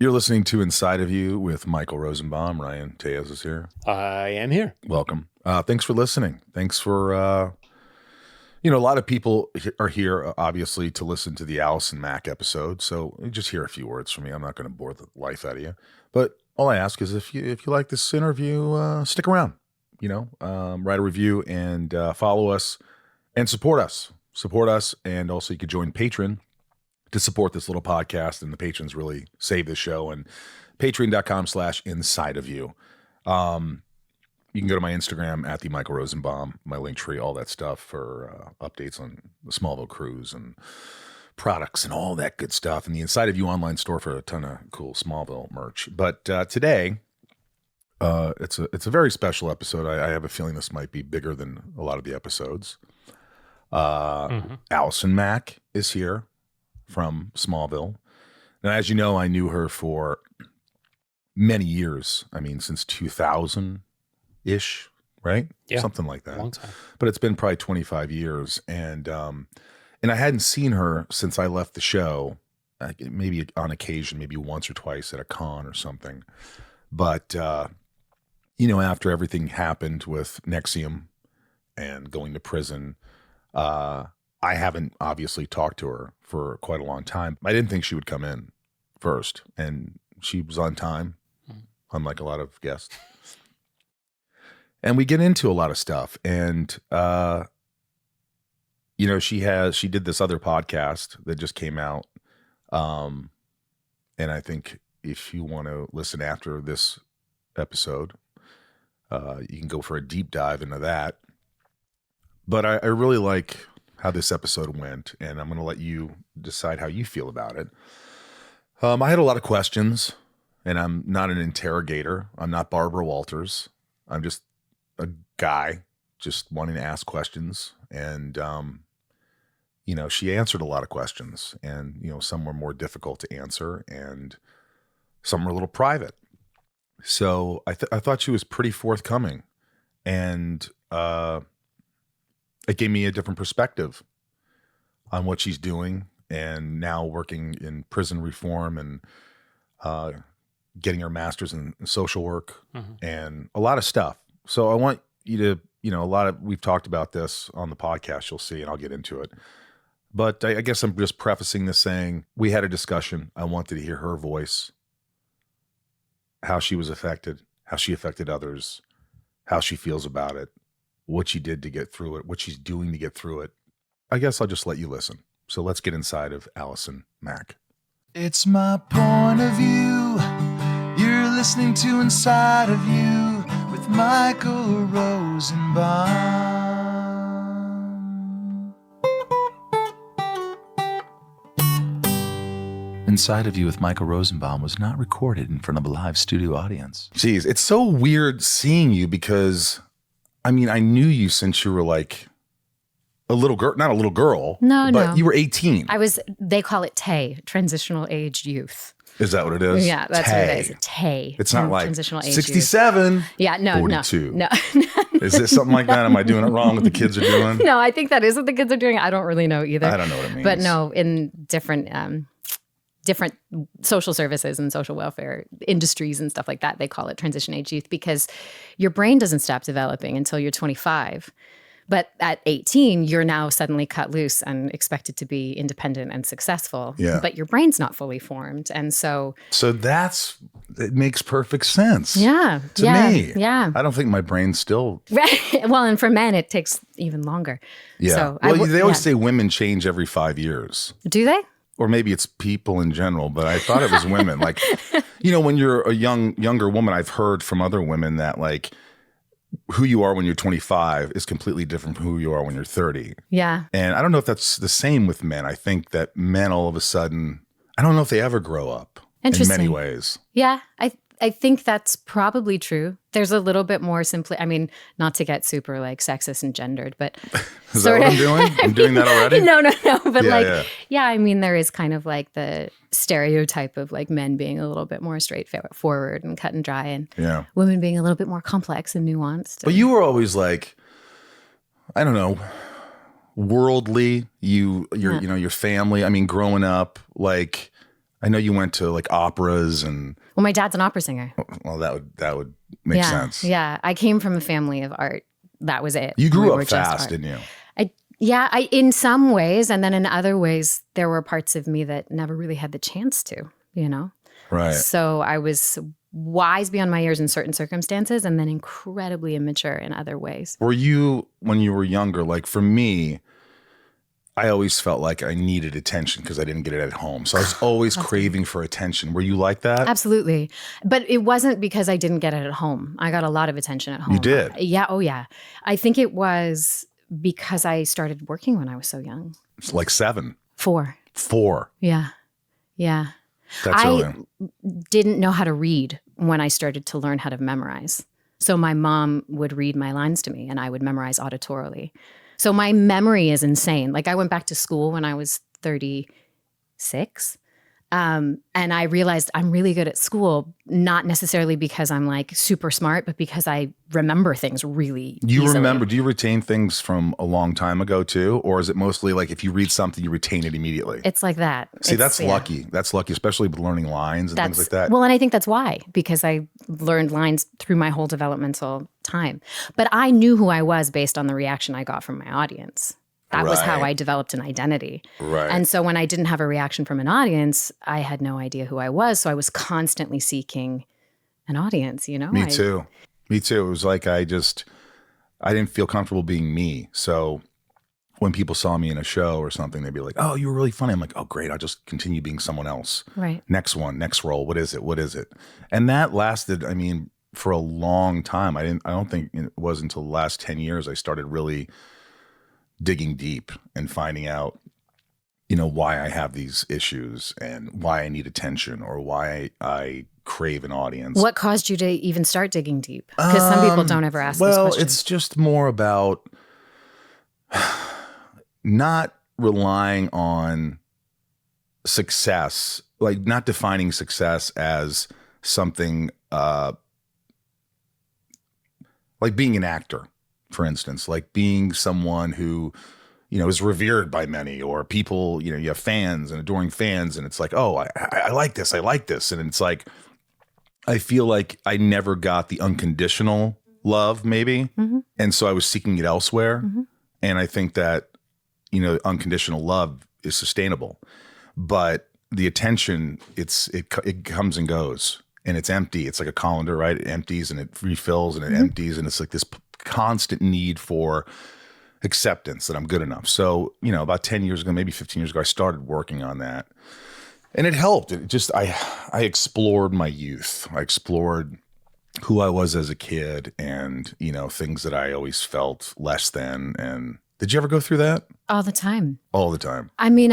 You're listening to Inside of You with Michael Rosenbaum. Ryan Tejas is here. I am here. Welcome. Thanks for listening. Thanks for, a lot of people are here, obviously, to listen to the Allison Mack episode. So just hear a few words from me. I'm not going to bore the life out of you. But all I ask is if you like this interview, stick around, write a review and follow us and support us. Support us. And also you could join Patreon to support this little podcast, and the patrons really save the show. And patreon.com/inside of you. You can go to my Instagram at the Michael Rosenbaum, my link tree, all that stuff for updates on the Smallville cruise and products and all that good stuff. And the Inside of You online store for a ton of cool Smallville merch. But today, it's a very special episode. I have a feeling this might be bigger than a lot of the episodes. Allison Mack is here from Smallville. Now, as you know, I knew her for many years. I mean, since 2000-ish, right? Yeah. Something like that. Long time. But it's been probably 25 years. And I hadn't seen her since I left the show, maybe on occasion, maybe once or twice at a con or something. But, after everything happened with NXIVM and going to prison, I haven't obviously talked to her for quite a long time. I didn't think she would come in first, and she was on time, unlike a lot of guests. And we get into a lot of stuff, and she did this other podcast that just came out, and I think if you want to listen after this episode, you can go for a deep dive into that. But I really like how this episode went, and I'm going to let you decide how you feel about it. I had a lot of questions, and I'm not an interrogator. I'm not Barbara Walters. I'm just a guy just wanting to ask questions. And, she answered a lot of questions, and, some were more difficult to answer, and some were a little private. So I thought she was pretty forthcoming, and it gave me a different perspective on what she's doing, and now working in prison reform and getting her master's in social work and a lot of stuff. So I want you to, we've talked about this on the podcast, you'll see, and I'll get into it. But I guess I'm just prefacing this saying we had a discussion. I wanted to hear her voice, how she was affected, how she affected others, how she feels about it, what she did to get through it, what she's doing to get through it. I guess I'll just let you listen. So let's get inside of Allison Mack. It's my point of view. You're listening to Inside of You with Michael Rosenbaum. Inside of You with Michael Rosenbaum was not recorded in front of a live studio audience. Jeez, it's so weird seeing you because I knew you since you were like a little girl, not a little girl. But you were 18. They call it TAY, transitional aged youth. Is that what it is? Yeah, that's what it is. TAY. It's not like transitional age 67. Youth. Yeah, no, 42. No. Is it something like that? Am I doing it wrong? What the kids are doing? No, I think that is what the kids are doing. I don't really know either. I don't know what it means. But no, in different social services and social welfare industries and stuff like that, they call it transition age youth because your brain doesn't stop developing until you're 25. But at 18, you're now suddenly cut loose and expected to be independent and successful. Yeah. But your brain's not fully formed. And so it makes perfect sense. Yeah. To me. Yeah. I don't think my brain's still. Right. Well, and for men, it takes even longer. Yeah. So they always say women change every 5 years. Do they? Or maybe it's people in general, but I thought it was women. Like, when you're a younger woman, I've heard from other women that like who you are when you're 25 is completely different from who you are when you're 30. Yeah. And I don't know if that's the same with men. I think that men all of a sudden, I don't know if they ever grow up in many ways. Yeah. I think that's probably true. There's a little bit more not to get super like sexist and gendered, but is that what I'm doing? I'm doing that already? No. But yeah. There is kind of like the stereotype of like men being a little bit more straightforward and cut and dry, and women being a little bit more complex and nuanced. But you were always like, I don't know, worldly. Your family. I mean, growing up, like I know you went to like operas and Well, my dad's an opera singer. well, that would make sense. Yeah. I came from a family of art. That was it. You We grew were up just fast, art. didn't you? I in some ways, and then in other ways, there were parts of me that never really had the chance to, you know? Right. So I was wise beyond my years in certain circumstances and then incredibly immature in other ways. Were you, when you were younger, like for me, I always felt like I needed attention because I didn't get it at home. So I was always craving for attention. Were you like that? Absolutely. But it wasn't because I didn't get it at home. I got a lot of attention at home. You did? Yeah. Oh, yeah. I think it was because I started working when I was so young. It's like 7, 4. 4. Yeah. Yeah. That's I early. didn't know how to read when I started to learn how to memorize. So my mom would read my lines to me and I would memorize auditorily. So my memory is insane. Like I went back to school when I was 36. And I realized I'm really good at school, not necessarily because I'm like super smart, but because I remember things really You easily. remember, do you retain things from a long time ago too? Or is it mostly like if you read something, you retain it immediately? It's like that. See, It's- that's yeah. lucky. That's lucky, especially with learning lines and things like that. Well, and I think that's why, because I learned lines through my whole developmental time. But I knew who I was based on the reaction I got from my audience. That was how Right. I developed an identity. Right. And so when I didn't have a reaction from an audience, I had no idea who I was. So I was constantly seeking an audience, you know? Me too. Me too. It was like I didn't feel comfortable being me. So when people saw me in a show or something, they'd be like, "Oh, you were really funny." I'm like, "Oh, great. I'll just continue being someone else." Right. Next one, next role. What is it? What is it? And that lasted, I mean, for a long time. I don't think it was until the last 10 years I started really digging deep and finding out, you know, why I have these issues and why I need attention or why I crave an audience. What caused you to even start digging deep? Because some people don't ever ask this Well, question. it's just more about not relying on success, like not defining success as something like being an actor, for instance, like being someone who, you know, is revered by many, or people, you know, you have fans and adoring fans, and it's like, oh, I like this, I like this. And it's like, I feel like I never got the unconditional love, maybe. Mm-hmm. And so I was seeking it elsewhere. Mm-hmm. And I think that, you know, unconditional love is sustainable. But the attention, it comes and goes, and it's empty. It's like a colander, right? It empties and it refills and it empties. And it's like this constant need for acceptance that I'm good enough. So, you know, about 10 years ago, maybe 15 years ago, I started working on that. And it helped. It just, I explored my youth. I explored who I was as a kid and, you know, things that I always felt less than. And did you ever go through that? All the time. All the time. I mean,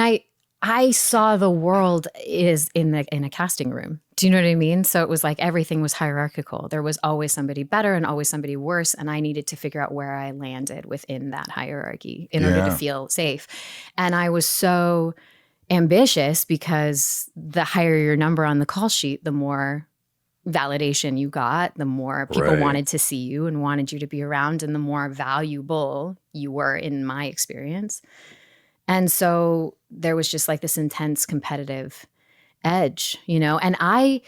I saw the world is in a casting room. Do you know what I mean? So it was like everything was hierarchical. There was always somebody better and always somebody worse. And I needed to figure out where I landed within that hierarchy in order to feel safe. And I was so ambitious because the higher your number on the call sheet, the more validation you got, the more people Right. wanted to see you and wanted you to be around, and the more valuable you were in my experience. And so there was just like this intense competitive edge, you know, and I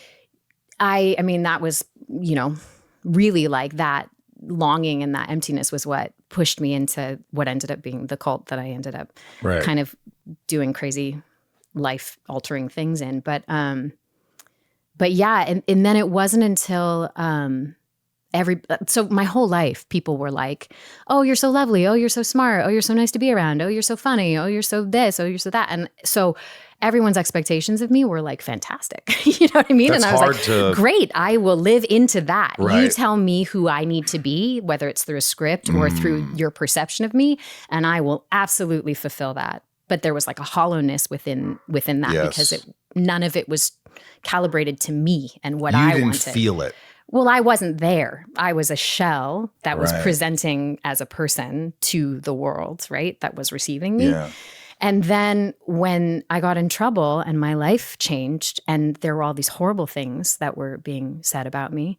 mean, that was, you know, really like that longing and that emptiness was what pushed me into what ended up being the cult that I ended up Right. kind of doing crazy life altering things in. But yeah. And then it wasn't until, so my whole life, people were like, "Oh, you're so lovely. Oh, you're so smart. Oh, you're so nice to be around. Oh, you're so funny. Oh, you're so this. Oh, you're so that." And so everyone's expectations of me were like fantastic. You know what I mean? That's and I was hard like, to- great, I will live into that. You Right. tell me who I need to be, whether it's through a script or through your perception of me, and I will absolutely fulfill that. But there was like a hollowness within that Yes. because none of it was calibrated to me and what You I didn't wanted. feel it. Well, I wasn't there. I was a shell that was Right. presenting as a person to the world, right? That was receiving me. Yeah. And then when I got in trouble and my life changed and there were all these horrible things that were being said about me,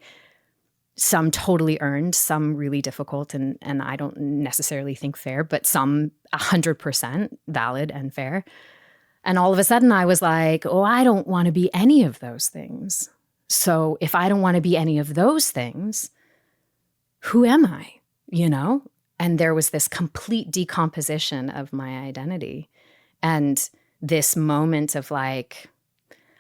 some totally earned, some really difficult and I don't necessarily think fair, but some 100% valid and fair. And all of a sudden I was like, oh, I don't want to be any of those things. So if I don't want to be any of those things, who am I? You know? And there was this complete decomposition of my identity and this moment of like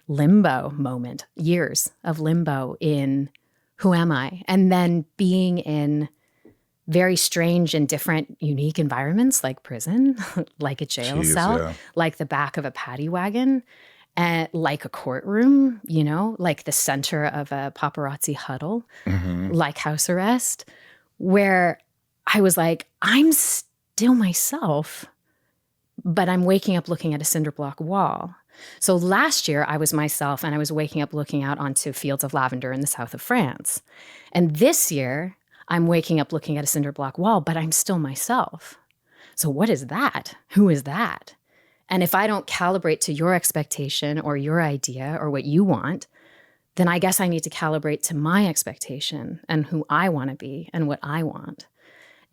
limbo moment, years of limbo in who am I? And then being in very strange and different, unique environments like prison, like a jail cell, yeah. like the back of a paddy wagon, and like a courtroom, you know, like the center of a paparazzi huddle, like house arrest, where I was like, I'm still myself, but I'm waking up looking at a cinder block wall. So last year I was myself and I was waking up looking out onto fields of lavender in the south of France. And this year I'm waking up looking at a cinder block wall, but I'm still myself. So what is that? Who is that? And if I don't calibrate to your expectation or your idea or what you want, then I guess I need to calibrate to my expectation and who I want to be and what I want.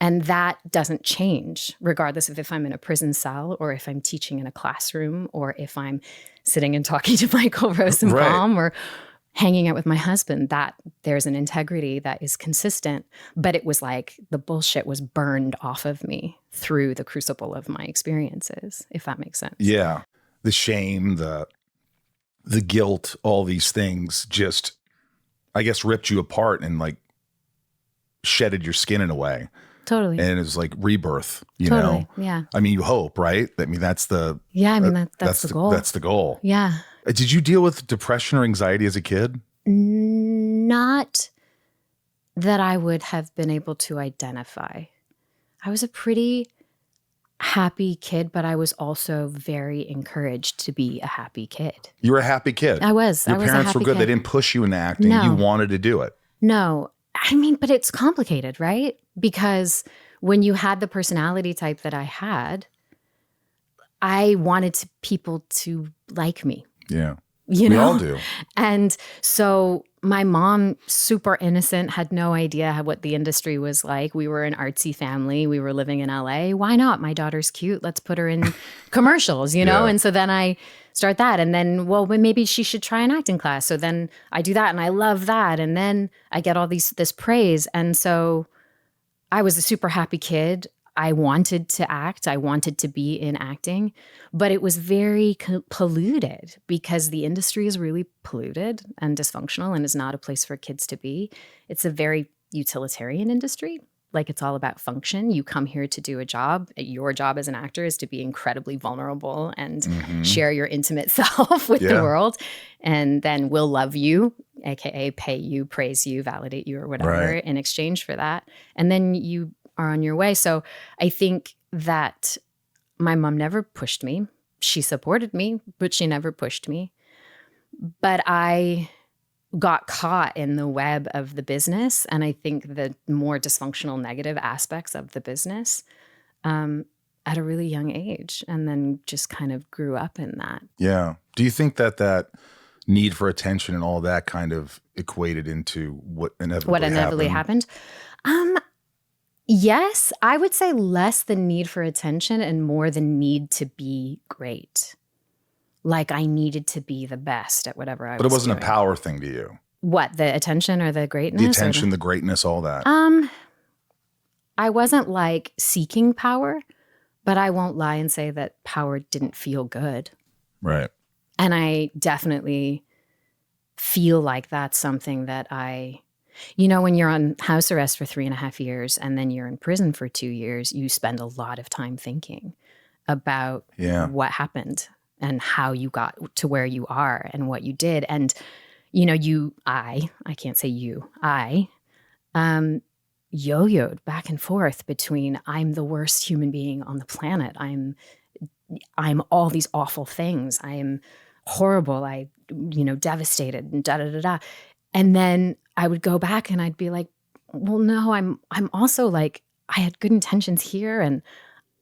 And that doesn't change regardless of if I'm in a prison cell or if I'm teaching in a classroom or if I'm sitting and talking to Michael Rosenbaum or hanging out with my husband. That there's an integrity that is consistent, but it was like the bullshit was burned off of me through the crucible of my experiences, if that makes sense. Yeah. The shame, the guilt, all these things just, I guess, ripped you apart and like shedded your skin in a way. Totally. And it was like rebirth, you Totally. know? Yeah. I mean, you hope, right? I mean, that's the, Yeah. I mean, that's the goal. That's the goal. Yeah. Did you deal with depression or anxiety as a kid? Not that I would have been able to identify. I was a pretty happy kid, but I was also very encouraged to be a happy kid. You were a happy kid. I was. Your I was a parents happy were good. kid. They didn't push you into acting. No. You wanted to do it. No. I mean, but it's complicated, right? Because when you had the personality type that I had, I wanted people to like me. Yeah. You know? We all do. And so my mom, super innocent, had no idea what the industry was like. We were an artsy family. We were living in LA. Why not? My daughter's cute. Let's put her in commercials, you know? Yeah. And so then I start that. And then, well, maybe she should try an acting class. So then I do that and I love that. And then I get all this praise. And so I was a super happy kid. I wanted to act. I wanted to be in acting, but it was very polluted because the industry is really polluted and dysfunctional and is not a place for kids to be. It's a very utilitarian industry. Like it's all about function. You come here to do a job. Your job as an actor is to be incredibly vulnerable and share your intimate self with the world. And then we'll love you, AKA pay you, praise you, validate you or whatever in exchange for that. And then you are on your way. So I think that my mom never pushed me. She supported me, but she never pushed me. But I got caught in the web of the business. And I think the more dysfunctional negative aspects of the business at a really young age, and then just kind of grew up in that. Yeah. Do you think that need for attention and all that kind of equated into what inevitably happened? Yes, I would say less the need for attention and more the need to be great. Like I needed to be the best at whatever I was doing. But it wasn't a power thing to you. What, the attention or the greatness? The attention, the greatness, all that. I wasn't like seeking power, but I won't lie and say that power didn't feel good. Right. And I definitely feel like that's something that when you're on house arrest for 3.5 years and then you're in prison for 2 years, you spend a lot of time thinking about what happened and how you got to where you are and what you did. And, I can't say you, I yo-yoed back and forth between I'm the worst human being on the planet. I'm all these awful things. I am horrible. I, devastated and da-da-da-da. And then I would go back and I'd be like, well, no, I'm also like, I had good intentions here and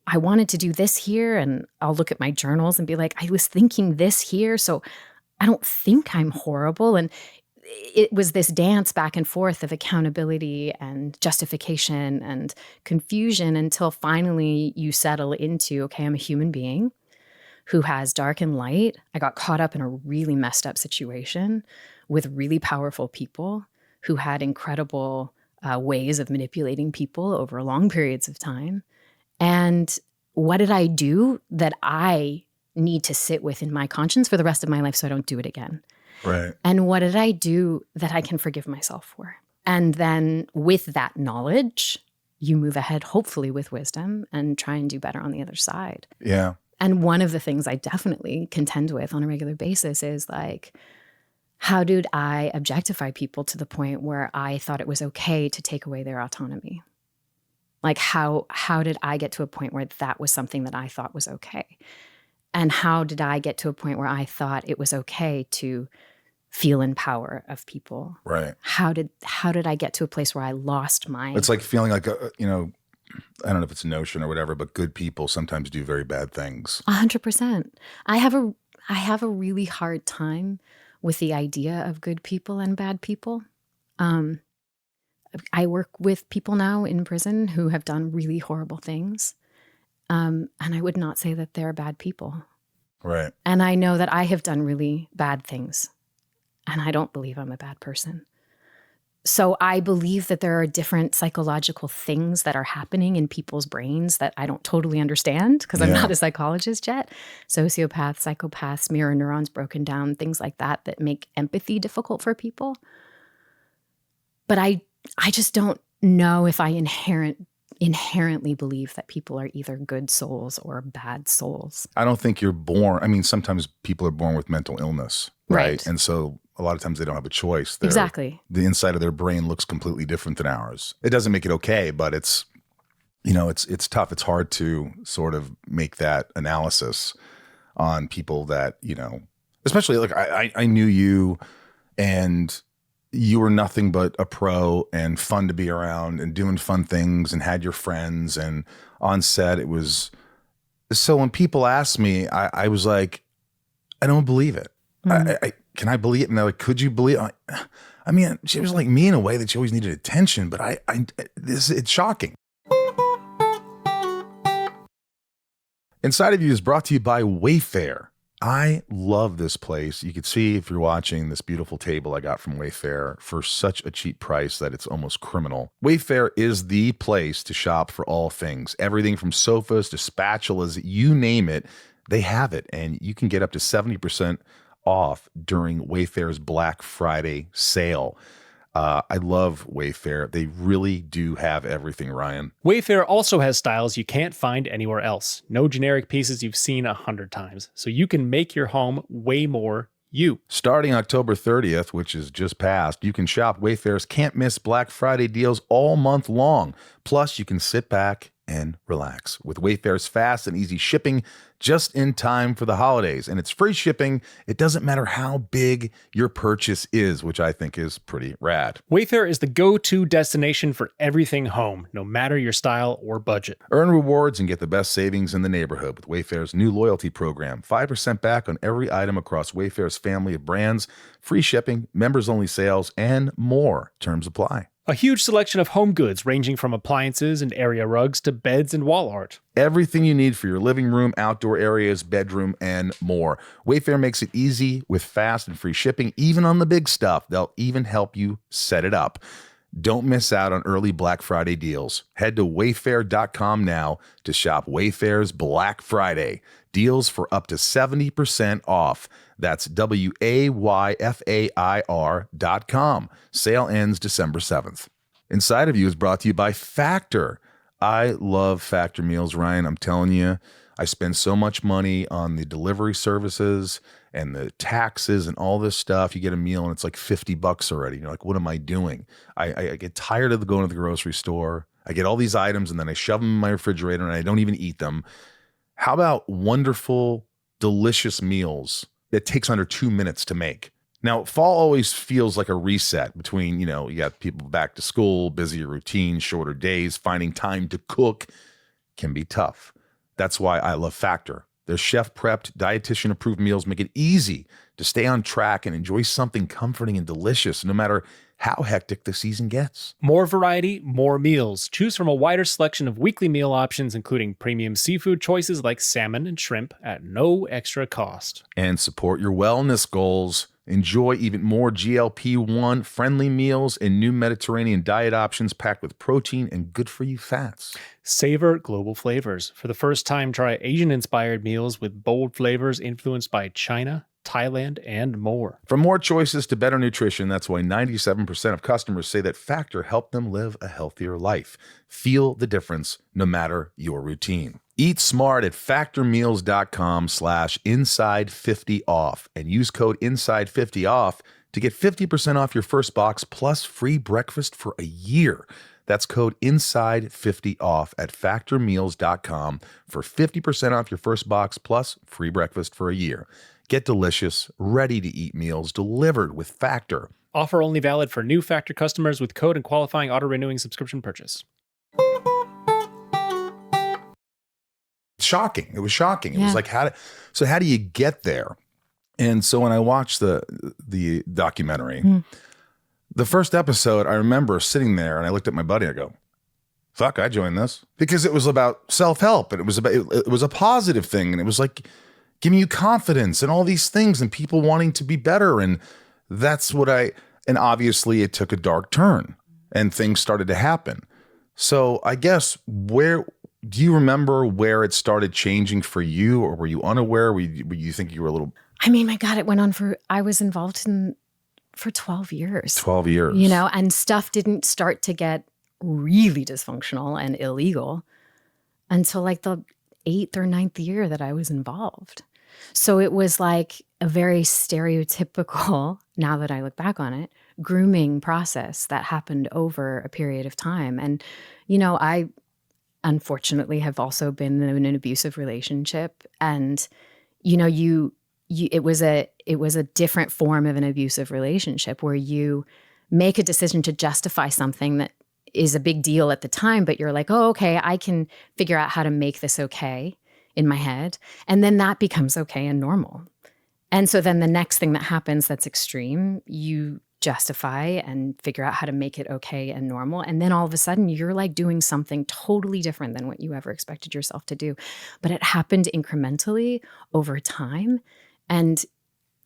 I wanted to do this here. And I'll look at my journals and be like, I was thinking this here. So I don't think I'm horrible. And it was this dance back and forth of accountability and justification and confusion until finally you settle into, okay, I'm a human being who has dark and light. I got caught up in a really messed up situation with really powerful people who had incredible ways of manipulating people over long periods of time. And what did I do that I need to sit with in my conscience for the rest of my life so I don't do it again? Right. And what did I do that I can forgive myself for? And then with that knowledge, you move ahead, hopefully with wisdom, and try and do better on the other side. Yeah. And one of the things I definitely contend with on a regular basis is like, how did I objectify people to the point where I thought it was okay to take away their autonomy? Like how did I get to a point where that was something that I thought was okay? And how did I get to a point where I thought it was okay to feel in power of people? Right. How did I get to a place where I lost my... It's like feeling like, I don't know if it's a notion or whatever, but good people sometimes do very bad things. 100%. I have a really hard time with the idea of good people and bad people. I work with people now in prison who have done really horrible things. And I would not say that they're bad people. Right. And I know that I have done really bad things. And I don't believe I'm a bad person. So I believe that there are different psychological things that are happening in people's brains that I don't totally understand because I'm not a psychologist yet. Sociopaths, psychopaths, mirror neurons broken down, things like that make empathy difficult for people. But I just don't know if I inherently believe that people are either good souls or bad souls. I don't think you're born. I mean, sometimes people are born with mental illness, right? And so a lot of times they don't have a choice. Exactly. The inside of their brain looks completely different than ours. It doesn't make it okay, but it's tough. It's hard to sort of make that analysis on people that, especially like I knew you and you were nothing but a pro and fun to be around and doing fun things and had your friends and on set. It was, so when people asked me, I was like, I don't believe it. Can I believe it? And they're like, could you believe it? I mean, she was like me in a way that she always needed attention, but it's shocking. Inside of You is brought to you by Wayfair. I love this place. You can see if you're watching this beautiful table I got from Wayfair for such a cheap price that it's almost criminal. Wayfair is the place to shop for all things. Everything from sofas to spatulas, you name it, they have it. And you can get up to 70% off during Wayfair's Black Friday sale. I love Wayfair. They really do have everything, Ryan. Wayfair also has styles you can't find anywhere else. No generic pieces you've seen 100 times. So you can make your home way more you. Starting October 30th, which is just past, you can shop Wayfair's can't miss Black Friday deals all month long. Plus, you can sit back and relax with Wayfair's fast and easy shipping just in time for the holidays. And it's free shipping. It doesn't matter how big your purchase is, which I think is pretty rad. Wayfair is the go-to destination for everything home, no matter your style or budget. Earn rewards and get the best savings in the neighborhood with Wayfair's new loyalty program. 5% back on every item across Wayfair's family of brands, free shipping, members-only sales, and more. Terms apply. A huge selection of home goods ranging from appliances and area rugs to beds and wall art. Everything you need for your living room, outdoor areas, bedroom, and more. Wayfair makes it easy with fast and free shipping, even on the big stuff. They'll even help you set it up. Don't miss out on early Black Friday deals. Head to wayfair.com now to shop Wayfair's Black Friday. Deals for up to 70% off. That's WAYFAIR.com. Sale ends December 7th. Inside of You is brought to you by Factor. I love Factor meals, Ryan. I'm telling you, I spend so much money on the delivery services and the taxes and all this stuff. You get a meal and it's like $50 already. You're like, what am I doing? I get tired of going to the grocery store. I get all these items and then I shove them in my refrigerator and I don't even eat them. How about wonderful, delicious meals that takes under 2 minutes to make? Now, fall always feels like a reset between, you got people back to school, busier routines, shorter days, finding time to cook can be tough. That's why I love Factor. Their chef-prepped, dietitian-approved meals make it easy to stay on track and enjoy something comforting and delicious, no matter how hectic the season gets. More variety, more meals. Choose from a wider selection of weekly meal options, including premium seafood choices like salmon and shrimp at no extra cost. And support your wellness goals. Enjoy even more GLP-1 friendly meals and new Mediterranean diet options packed with protein and good-for-you fats. Savor global flavors. For the first time, try Asian-inspired meals with bold flavors influenced by China, Thailand, and more. From more choices to better nutrition, that's why 97% of customers say that Factor helped them live a healthier life. Feel the difference no matter your routine. Eat smart at factormeals.com/inside50off and use code inside50off to get 50% off your first box plus free breakfast for a year. That's code inside50off at factormeals.com for 50% off your first box plus free breakfast for a year. Get delicious, ready-to-eat meals delivered with Factor. Offer only valid for new Factor customers with code and qualifying auto-renewing subscription purchase. Shocking. It was shocking. It was like, how do you get there? And so when I watched the documentary, the first episode, I remember sitting there and I looked at my buddy. I go, fuck, I joined this, because it was about self-help and it was a positive thing. And it was like giving you confidence and all these things and people wanting to be better. And that's what and obviously it took a dark turn and things started to happen. So I guess do you remember where it started changing for you, or were you unaware? Were you think you were a little? I mean, my God, it went on I was involved for 12 years. 12 years. You know, and stuff didn't start to get really dysfunctional and illegal until like the 8th or 9th year that I was involved. So it was like a very stereotypical, now that I look back on it, grooming process that happened over a period of time. And, you know, I unfortunately have also been in an abusive relationship. And, you know, it was a different form of an abusive relationship where you make a decision to justify something that is a big deal at the time, but you're like, oh, okay, I can figure out how to make this okay in my head. And then that becomes okay and normal. And so then the next thing that happens that's extreme, you justify and figure out how to make it okay and normal. And then all of a sudden you're like doing something totally different than what you ever expected yourself to do. But it happened incrementally over time. And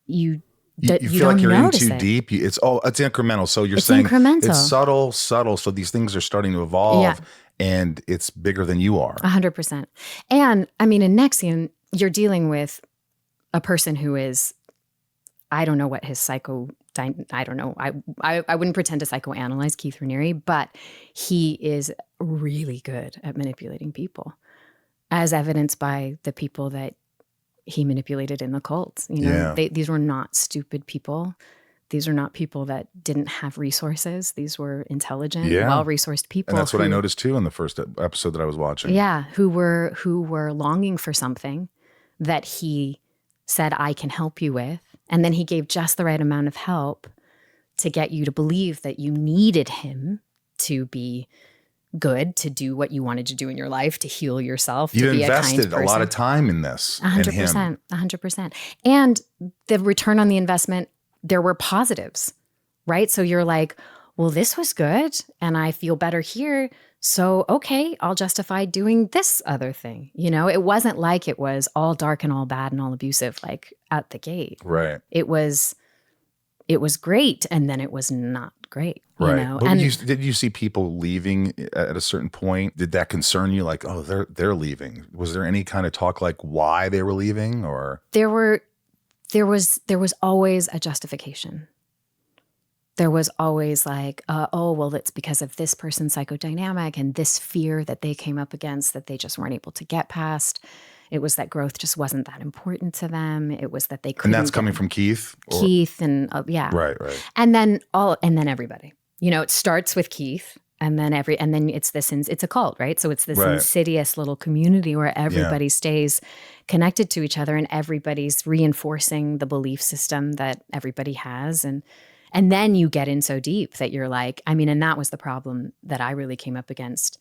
you feel like you're in too deep. It's incremental. So you're saying incremental. It's subtle. So these things are starting to evolve and it's bigger than you are. 100%. And I mean, in NXIVM, you're dealing with a person who is, I don't know what his I don't know. I wouldn't pretend to psychoanalyze Keith Raniere, but he is really good at manipulating people, as evidenced by the people that he manipulated in the cult. You know, these were not stupid people. These are not people that didn't have resources. These were intelligent, well-resourced people. And that's what I noticed too in the first episode that I was watching. Yeah, who were longing for something that he said, I can help you with. And then he gave just the right amount of help to get you to believe that you needed him to be good, to do what you wanted to do in your life, to heal yourself, you to be invested a kind person. A lot of time in this. 100%, 100%. And the return on the investment, there were positives, right? So you're like, well, this was good and I feel better here. So, okay, I'll justify doing this other thing. You know, it wasn't like it was all dark and all bad and all abusive, like at the gate. Right. It was great. And then it was not great. Right. You know? But did you see people leaving at a certain point? Did that concern you? Like, oh, they're leaving. Was there any kind of talk like why they were leaving, or? There was always a justification. There was always like, oh, well, it's because of this person's psychodynamic and this fear that they came up against that they just weren't able to get past. It was that growth just wasn't that important to them. It was that they couldn't. And that's coming from Keith? Keith and yeah. Right. And then everybody. You know, it starts with Keith and then it's a cult, right? So it's this insidious little community where everybody stays connected to each other and everybody's reinforcing the belief system that everybody has. And then you get in so deep that you're like, I mean, and that was the problem that I really came up against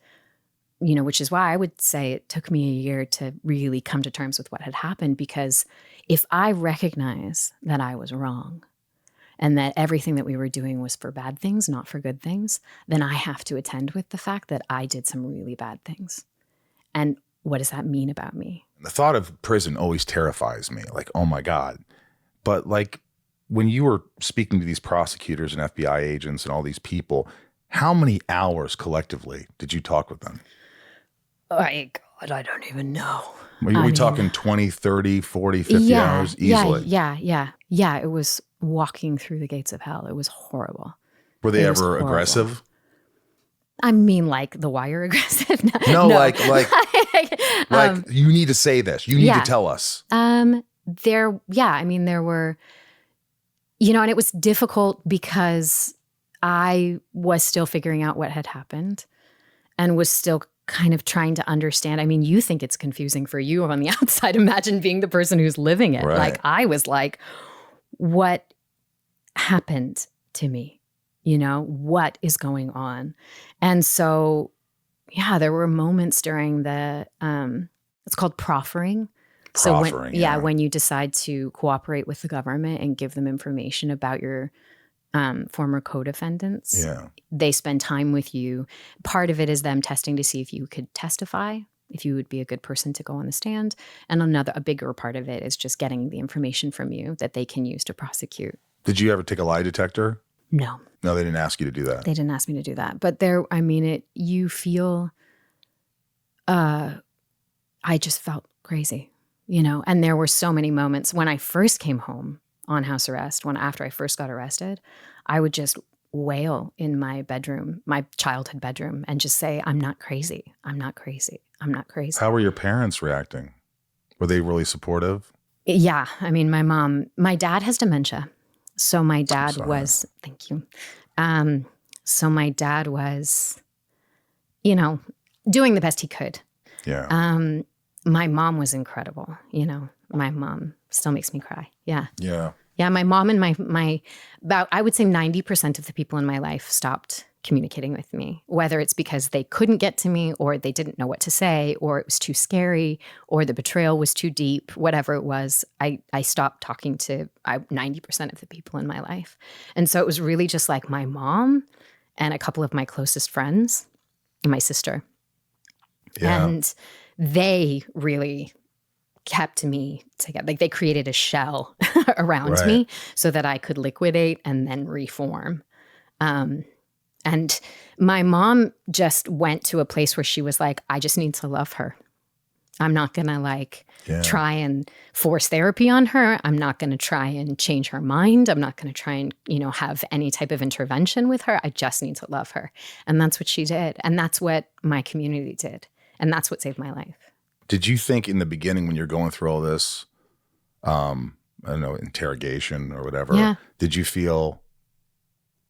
which is why I would say it took me a year to really come to terms with what had happened, because if I recognize that I was wrong and that everything that we were doing was for bad things, not for good things, then I have to attend with the fact that I did some really bad things. And what does that mean about me? The thought of prison always terrifies me. Like, oh my God. But like when you were speaking to these prosecutors and FBI agents and all these people, how many hours collectively did you talk with them? Oh, God, I don't even know. Are we talking 20, 30, 40, 50 hours easily? Yeah. It was walking through the gates of hell. It was horrible. Were they It was ever horrible. aggressive? I mean, like The Wire aggressive? No, like you need to say this. You need to tell us. There were, and it was difficult because I was still figuring out what had happened and was still kind of trying to understand. I mean, you think it's confusing for you on the outside. Imagine being the person who's living it. Right. Like I was like, what happened to me? What is going on? And so, there were moments during the, it's called proffering. So when you decide to cooperate with the government and give them information about your former co-defendants, they spend time with you. Part of it is them testing to see if you could testify, if you would be a good person to go on the stand. And a bigger part of it is just getting the information from you that they can use to prosecute. Did you ever take a lie detector? No. No, they didn't ask you to do that. They didn't ask me to do that. But you feel, I just felt crazy, and there were so many moments when I first came home on house arrest, after I first got arrested, I would just wail in my bedroom, my childhood bedroom, and just say, I'm not crazy. I'm not crazy. I'm not crazy. How were your parents reacting? Were they really supportive? Yeah. I mean, my dad has dementia. So my dad was, thank you. So my dad was, doing the best he could. Yeah. My mom was incredible. My mom still makes me cry. Yeah. Yeah. Yeah. My mom and I would say 90% of the people in my life stopped communicating with me, whether it's because they couldn't get to me or they didn't know what to say or it was too scary or the betrayal was too deep, whatever it was. I stopped talking to 90% of the people in my life. And so it was really just like my mom and a couple of my closest friends and my sister. Yeah. And they really kept me together. Like they created a shell around me so that I could liquidate and then reform. And my mom just went to a place where she was like, I just need to love her. I'm not going to try and force therapy on her. I'm not going to try and change her mind. I'm not going to try and, have any type of intervention with her. I just need to love her. And that's what she did. And that's what my community did. And that's what saved my life. Did you think in the beginning when you're going through all this, I don't know, interrogation or whatever, did you feel,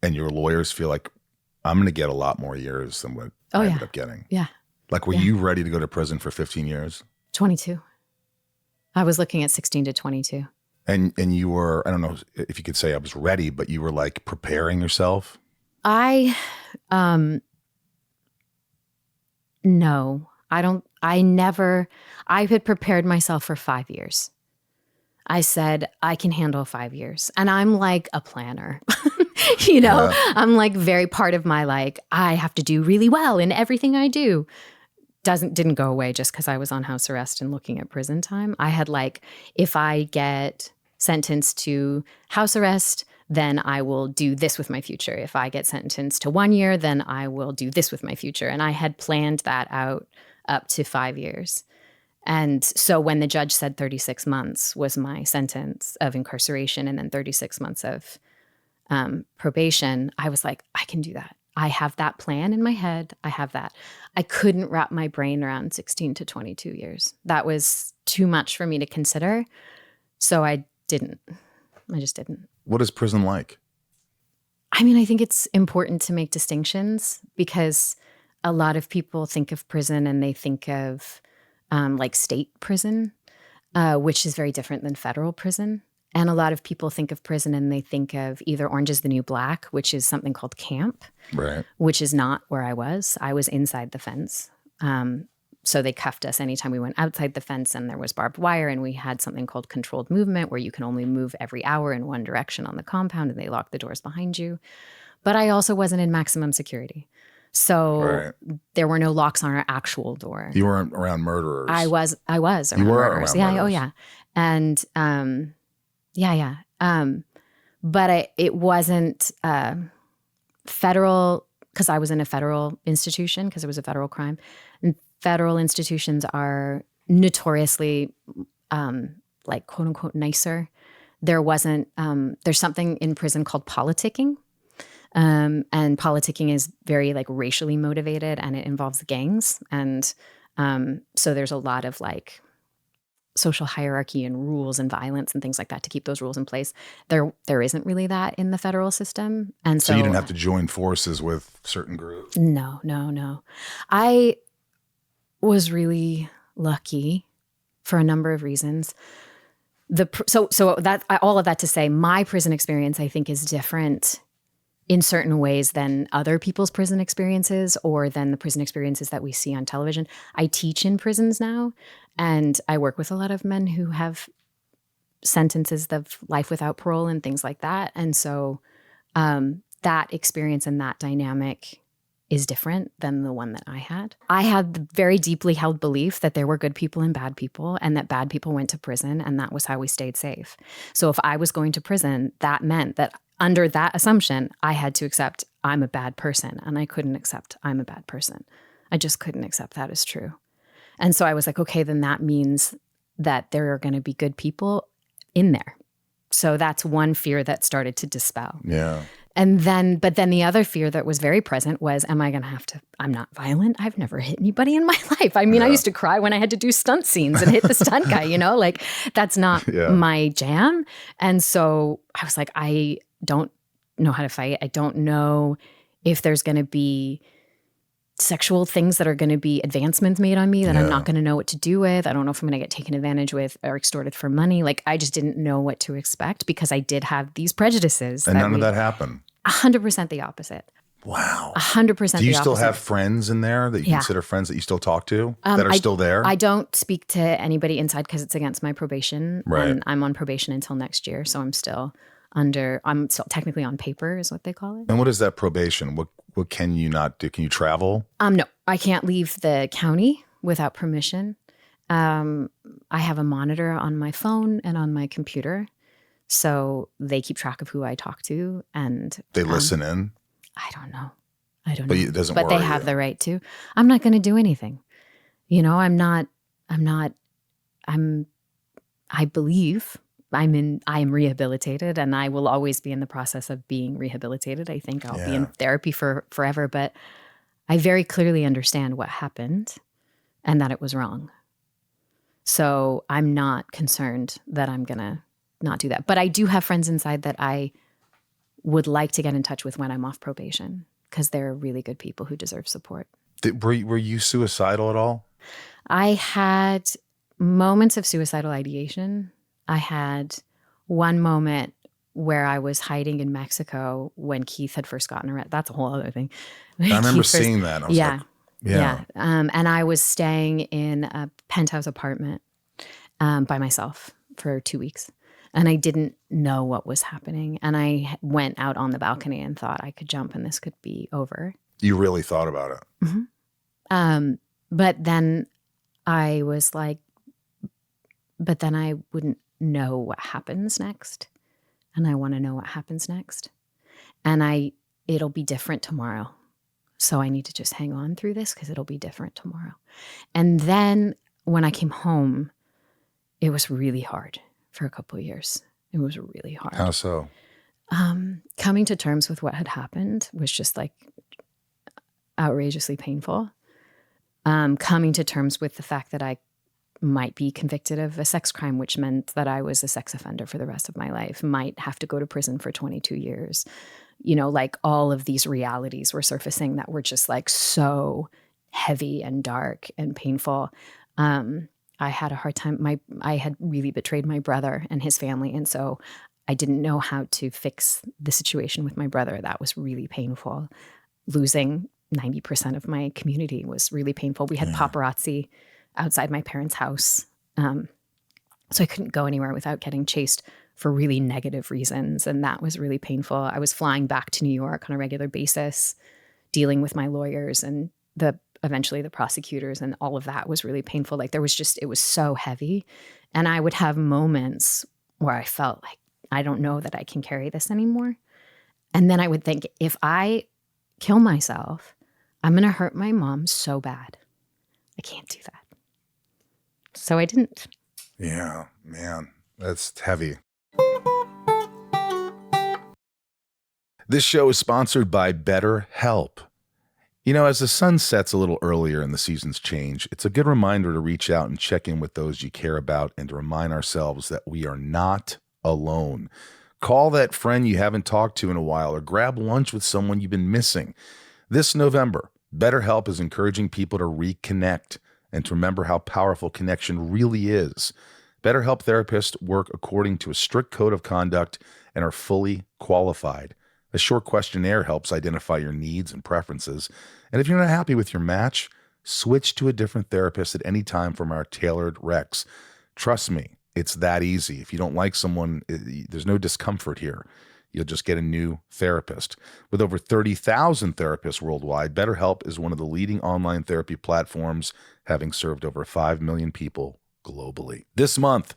and your lawyers feel like, I'm going to get a lot more years than what I ended up getting? Yeah. Like, were you ready to go to prison for 15 years? 22. I was looking at 16 to 22. And you were, I don't know if you could say I was ready, but you were like preparing yourself? No, I had prepared myself for 5 years. I said, I can handle 5 years. And I'm like a planner, I'm like very part of my, I have to do really well in everything I do. Didn't go away just because I was on house arrest and looking at prison time. I had if I get sentenced to house arrest, then I will do this with my future. If I get sentenced to 1 year, then I will do this with my future. And I had planned that out up to 5 years. And so when the judge said 36 months was my sentence of incarceration and then 36 months of probation, I was like, I can do that. I have that plan in my head. I have that. I couldn't wrap my brain around 16 to 22 years. That was too much for me to consider. So I just didn't. What is prison like? I mean, I think it's important to make distinctions because a lot of people think of prison and they think of state prison, which is very different than federal prison. And a lot of people think of prison and they think of either Orange is the New Black, which is something called camp, right? Which is not where I was. I was inside the fence. So they cuffed us anytime we went outside the fence and there was barbed wire, and we had something called controlled movement where you can only move every hour in one direction on the compound, and they lock the doors behind you. But I also wasn't in maximum security. So Right. there were no locks on our actual door. You weren't around murderers. I was around You were murderers. around Yeah. Oh murderers. yeah. And yeah. But it wasn't federal, because I was in a federal institution, because it was a federal crime. And federal institutions are notoriously like quote unquote nicer. There wasn't, there's something in prison called politicking. And politicking is very like racially motivated, and it involves gangs. And so there's a lot of like social hierarchy and rules and violence and things like that to keep those rules in place. There isn't really that in the federal system. And So you didn't have to join forces with certain groups. No. I was really lucky for a number of reasons. So that all of that to say, my prison experience I think is different in certain ways than other people's prison experiences, or than the prison experiences that we see on television. I teach in prisons now, and I work with a lot of men who have sentences of life without parole and things like that. And so that experience and that dynamic is different than the one that I had. I had the very deeply held belief that there were good people and bad people, and that bad people went to prison, and that was how we stayed safe. So if I was going to prison, that meant that under that assumption, I had to accept I'm a bad person, and I couldn't accept I'm a bad person. I just couldn't accept that as true. And so I was like, okay, then that means that there are going to be good people in there. So that's one fear that started to dispel. Yeah. But then the other fear that was very present was, am I going to have to, I'm not violent. I've never hit anybody in my life. I mean, I used to cry when I had to do stunt scenes and hit the stunt guy, like that's not my jam. And so I was like, I don't know how to fight. I don't know if there's going to be sexual things that are going to be advancements made on me that I'm not going to know what to do with. I don't know if I'm going to get taken advantage with or extorted for money. Like, I just didn't know what to expect because I did have these prejudices. And none of that happened. 100% the opposite. Wow. 100% Do you the still opposite. have friends in there that you consider friends that you still talk to that are still there? I don't speak to anybody inside because it's against my probation. Right. And I'm on probation until next year. So I'm still technically on paper is what they call it. And what is that probation? What can you not do? Can you travel? No, I can't leave the county without permission. I have a monitor on my phone and on my computer. So they keep track of who I talk to, and They listen in? I don't know. But it doesn't But they worry have you. the right to. I'm not going to do anything. I believe I am rehabilitated, and I will always be in the process of being rehabilitated. I think I'll be in therapy for forever, but I very clearly understand what happened and that it was wrong. So I'm not concerned that I'm going to not do that. But I do have friends inside that I would like to get in touch with when I'm off probation, because they're really good people who deserve support. Were you suicidal at all? I had moments of suicidal ideation. I had one moment where I was hiding in Mexico when Keith had first gotten arrested. That's a whole other thing. I remember seeing that. I was like, yeah. And I was staying in a penthouse apartment by myself for 2 weeks. And I didn't know what was happening. And I went out on the balcony and thought I could jump and this could be over. You really thought about it. Mm-hmm. But then I was like, but then I wouldn't know what happens next. And I want to know what happens next. And it'll be different tomorrow. So I need to just hang on through this because it'll be different tomorrow. And then when I came home, it was really hard for a couple of years. It was really hard. How so? Coming to terms with what had happened was just like outrageously painful. Coming to terms with the fact that I might be convicted of a sex crime, which meant that I was a sex offender for the rest of my life, might have to go to prison for 22 years. Like all of these realities were surfacing that were just like so heavy and dark and painful. I had a hard time. I had really betrayed my brother and his family. And so I didn't know how to fix the situation with my brother. That was really painful. Losing 90% of my community was really painful. We had paparazzi outside my parents' house. So I couldn't go anywhere without getting chased for really negative reasons. And that was really painful. I was flying back to New York on a regular basis, dealing with my lawyers and eventually the prosecutors, and all of that was really painful. Like it was so heavy. And I would have moments where I felt like, I don't know that I can carry this anymore. And then I would think, if I kill myself, I'm going to hurt my mom so bad. I can't do that. So I didn't. Yeah, man, that's heavy. This show is sponsored by BetterHelp. You know, as the sun sets a little earlier and the seasons change, it's a good reminder to reach out and check in with those you care about and to remind ourselves that we are not alone. Call that friend you haven't talked to in a while or grab lunch with someone you've been missing. This November, BetterHelp is encouraging people to reconnect and to remember how powerful connection really is. BetterHelp therapists work according to a strict code of conduct and are fully qualified. A short questionnaire helps identify your needs and preferences. And if you're not happy with your match, switch to a different therapist at any time from our tailored recs. Trust me, it's that easy. If you don't like someone, there's no discomfort here. You'll just get a new therapist. With over 30,000 therapists worldwide, BetterHelp is one of the leading online therapy platforms, having served over 5 million people globally. This month,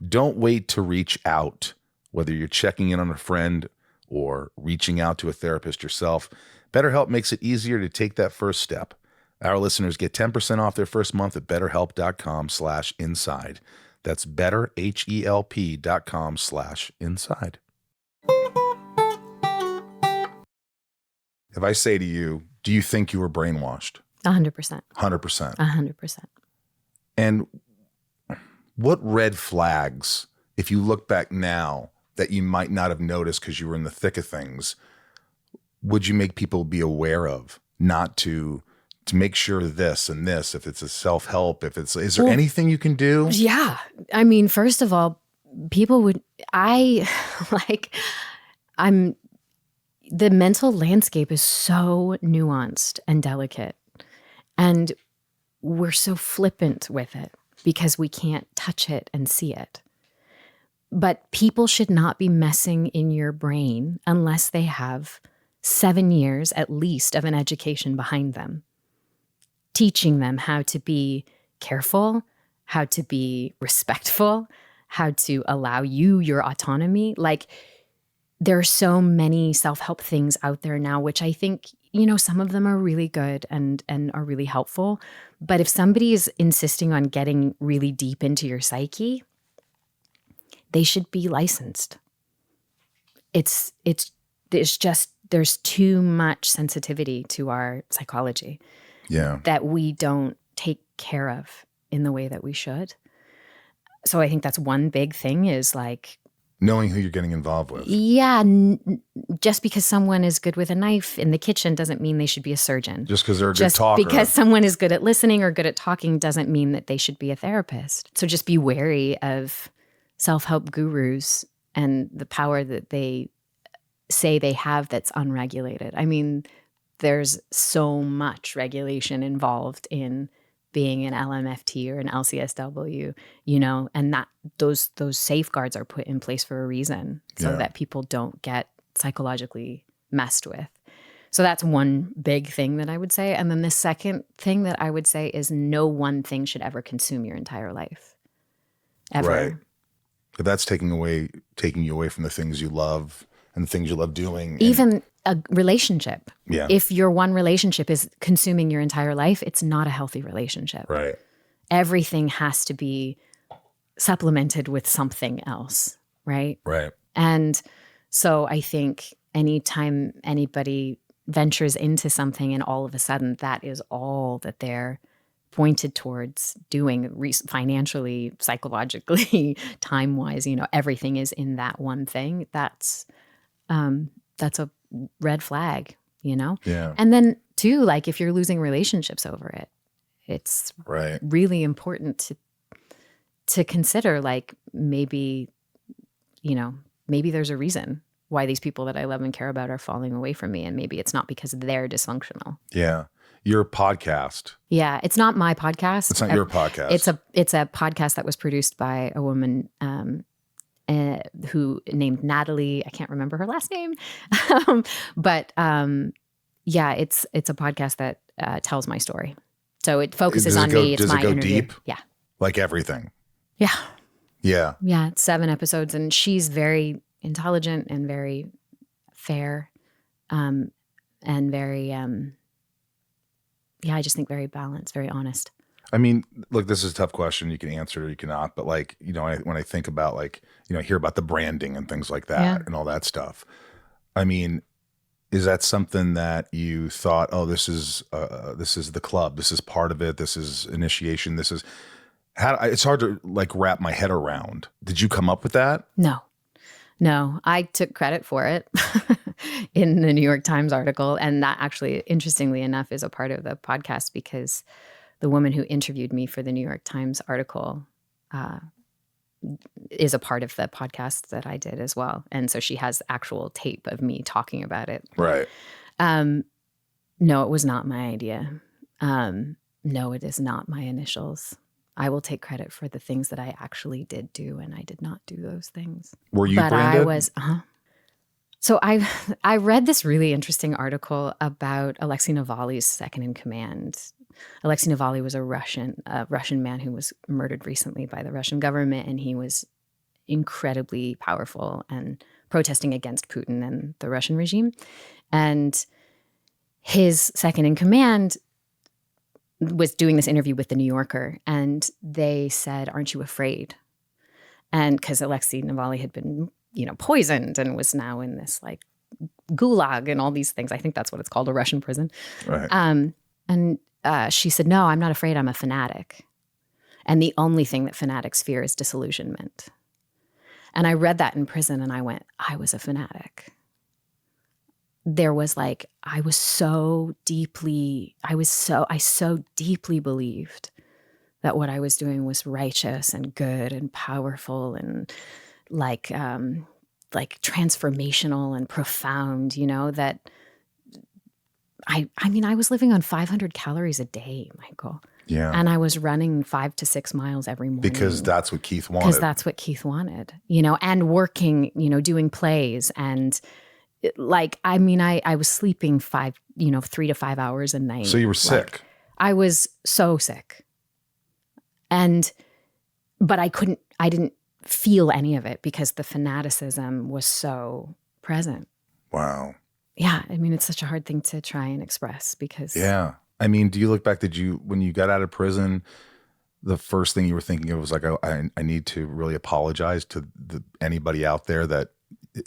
don't wait to reach out. Whether you're checking in on a friend or reaching out to a therapist yourself, BetterHelp makes it easier to take that first step. Our listeners get 10% off their first month at betterhelp.com/inside. That's betterhelp.com/inside. If I say to you, do you think you were brainwashed? 100%. 100%. 100%. And what red flags, if you look back now, that you might not have noticed because you were in the thick of things, would you make people be aware of, not to make sure this and this, if it's a self-help, is there anything you can do? Yeah. I mean, first of all, the mental landscape is so nuanced and delicate, and we're so flippant with it because we can't touch it and see it. But people should not be messing in your brain unless they have 7 years at least of an education behind them, teaching them how to be careful, how to be respectful, how to allow you your autonomy. Like, there are so many self-help things out there now, which I think, some of them are really good and are really helpful. But if somebody is insisting on getting really deep into your psyche, they should be licensed. There's too much sensitivity to our psychology that we don't take care of in the way that we should. So I think that's one big thing, is like knowing who you're getting involved with. Yeah. Just because someone is good with a knife in the kitchen doesn't mean they should be a surgeon. Just because they're a good talker. Just because someone is good at listening or good at talking doesn't mean that they should be a therapist. So just be wary of self-help gurus and the power that they say they have that's unregulated. I mean, there's so much regulation involved in being an LMFT or an LCSW, and that those safeguards are put in place for a reason so that people don't get psychologically messed with. So that's one big thing that I would say. And then the second thing that I would say is no one thing should ever consume your entire life. Ever. Right. If that's taking you away from the things you love and the things you love doing. Even a relationship. Yeah. If your one relationship is consuming your entire life, it's not a healthy relationship. Right. Everything has to be supplemented with something else, right? Right. And so I think anytime anybody ventures into something and all of a sudden that is all that they're pointed towards doing financially, psychologically, time-wise, everything is in that one thing, that's a red flag, Yeah. And then too, like if you're losing relationships over it, it's really important to consider, like maybe there's a reason why these people that I love and care about are falling away from me. And maybe it's not because they're dysfunctional. Yeah. Your podcast. Yeah. It's not my podcast. It's not your podcast. It's a podcast that was produced by a woman who named Natalie. I can't remember her last name. But yeah, it's a podcast that tells my story. So it focuses on me. It's my interview. Deep? Yeah. Like everything. Yeah. Yeah. Yeah. It's 7 episodes, and she's very intelligent and very fair, and very, I just think very balanced, very honest. I mean, look, this is a tough question. You can answer it or you cannot. But like, you know, when I think about like, you know, I hear about the branding and things like that and all that stuff. I mean, is that something that you thought, oh, this is the club. This is part of it. This is initiation. This is it's hard to like wrap my head around. Did you come up with that? No, I took credit for it in the New York Times article. And that actually, interestingly enough, is a part of the podcast, because the woman who interviewed me for the New York Times article is a part of the podcast that I did as well. And so she has actual tape of me talking about it. Right. No, it was not my idea. No, it is not my initials. I will take credit for the things that I actually did do, and I did not do those things. Were you but branded? I was. So I read this really interesting article about Alexei Navalny's second in command. Alexei Navalny was a Russian man who was murdered recently by the Russian government, and he was incredibly powerful and protesting against Putin and the Russian regime. And his second in command was doing this interview with the New Yorker, and they said, "Aren't you afraid?" And because Alexei Navalny had been, poisoned and was now in this like gulag and all these things. I think that's what it's called, a Russian prison. Right. And she said, "No, I'm not afraid. I'm a fanatic. And the only thing that fanatics fear is disillusionment." And I read that in prison, and I went, I was a fanatic. There was like, I so deeply believed that what I was doing was righteous and good and powerful and like transformational and profound, that I was living on 500 calories a day, Michael. Yeah. And I was running 5 to 6 miles every morning. Because that's what Keith wanted. Because that's what Keith wanted, and working, doing plays and I was sleeping 3 to 5 hours a night. So you were sick. I was so sick. But I didn't feel any of it because the fanaticism was so present. Wow. Yeah. It's such a hard thing to try and express because. Yeah. Do you look back, when you got out of prison, the first thing you were thinking of was like, I need to really apologize to anybody out there that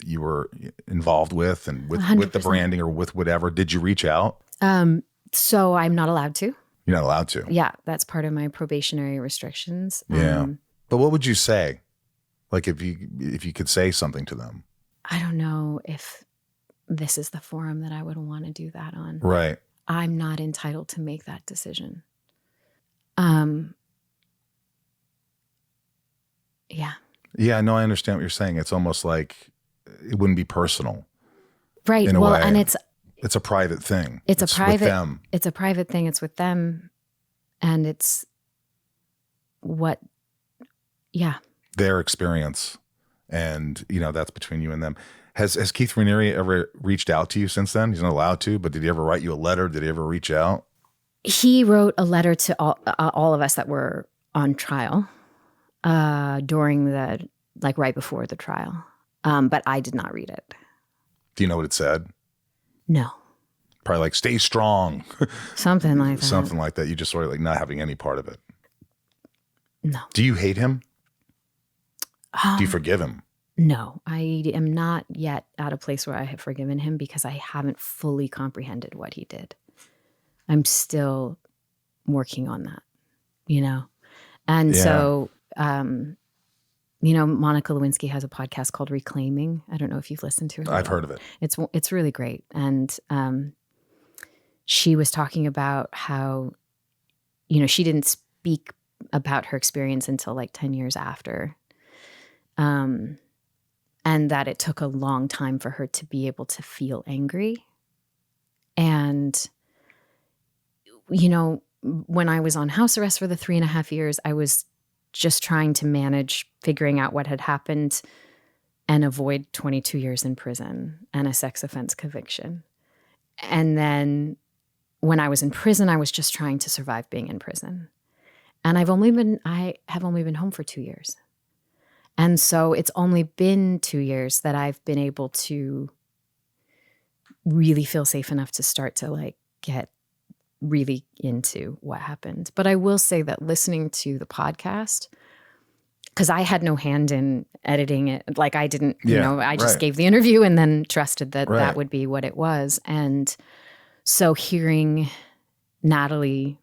you were involved with and with the branding or with whatever. Did you reach out? So I'm not allowed to. You're not allowed to. Yeah, that's part of my probationary restrictions. Yeah. But what would you say? Like if you could say something to them? I don't know if this is the forum that I would want to do that on. Right. I'm not entitled to make that decision. Yeah. Yeah, no, I understand what you're saying. It's almost like it wouldn't be personal. Right. In a way. And it's a private thing. It's a private with them. It's a private thing. It's with them. And it's their experience. And, that's between you and them. Has Keith Raniere ever reached out to you since then? He's not allowed to, but did he ever write you a letter? Did he ever reach out? He wrote a letter to all of us that were on trial during right before the trial. But I did not read it. Do you know what it said? No. Probably like, stay strong. Something like that. Something like that. You just sort of like not having any part of it. No. Do you hate him? Do you forgive him? No, I am not yet at a place where I have forgiven him because I haven't fully comprehended what he did. I'm still working on that, And so, Monica Lewinsky has a podcast called Reclaiming. I don't know if you've listened to it. I've heard of it. It's really great. And she was talking about how, she didn't speak about her experience until like 10 years after. and that it took a long time for her to be able to feel angry. And, you know, when I was on house arrest for the 3.5 years, I was just trying to manage figuring out what had happened and avoid 22 years in prison and a sex offense conviction. And then when I was in prison, I was just trying to survive being in prison. And I have only been home for 2 years. And so it's only been 2 years that I've been able to really feel safe enough to start to like get really into what happened. But I will say that listening to the podcast, because I had no hand in editing it, like I didn't, I just gave the interview and then trusted that that would be what it was. And so hearing Natalie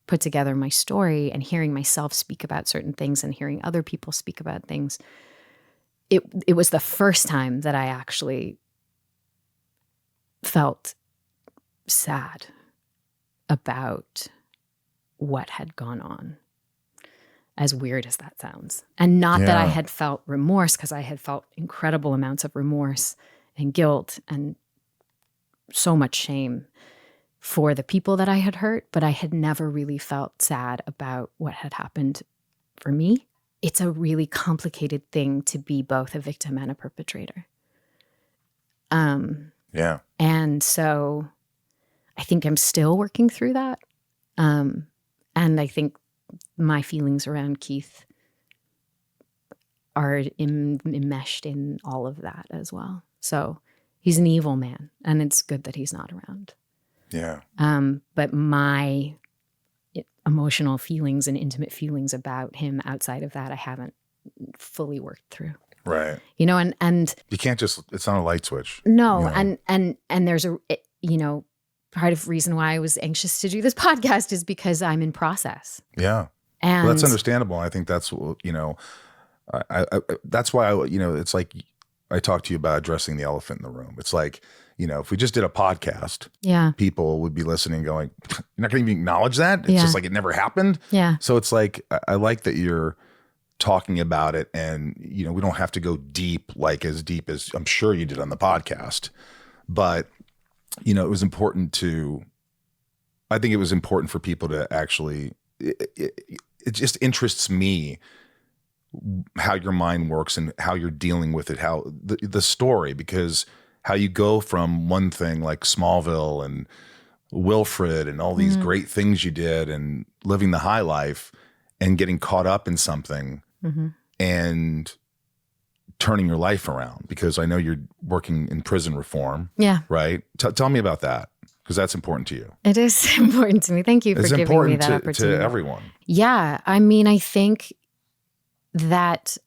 put together my story and hearing myself speak about certain things and hearing other people speak about things, it was the first time that I actually felt sad about what had gone on, as weird as that sounds. And not that I had felt remorse, because I had felt incredible amounts of remorse and guilt and so much shame for the people that I had hurt, but I had never really felt sad about what had happened for me. It's a really complicated thing to be both a victim and a perpetrator. And so I think I'm still working through that. And I think my feelings around Keith are enmeshed in all of that as well. So he's an evil man, and it's good that he's not around. Yeah. But my emotional feelings and intimate feelings about him outside of that, I haven't fully worked through. Right. You know, and you can't just, it's not a light switch. No. You know? And there's part of the reason why I was anxious to do this podcast is because I'm in process. Yeah. And that's understandable. I think that's, I that's why it's like I talked to you about addressing the elephant in the room. It's like, if we just did a podcast, people would be listening going, you're not going to even acknowledge that? It's just like it never happened. Yeah. So it's like, I like that you're talking about it, and, we don't have to go deep, like as deep as I'm sure you did on the podcast, but it was important I think it was important for people to actually, it just interests me how your mind works and how you're dealing with it, how the story, because how you go from one thing like Smallville and Wilfred and all these great things you did and living the high life and getting caught up in something and turning your life around, because I know you're working in prison reform. Yeah. Right. Tell me about that, because that's important to you. It is important to me. Thank you for giving me that opportunity. It's important to everyone. Yeah. I mean, I think that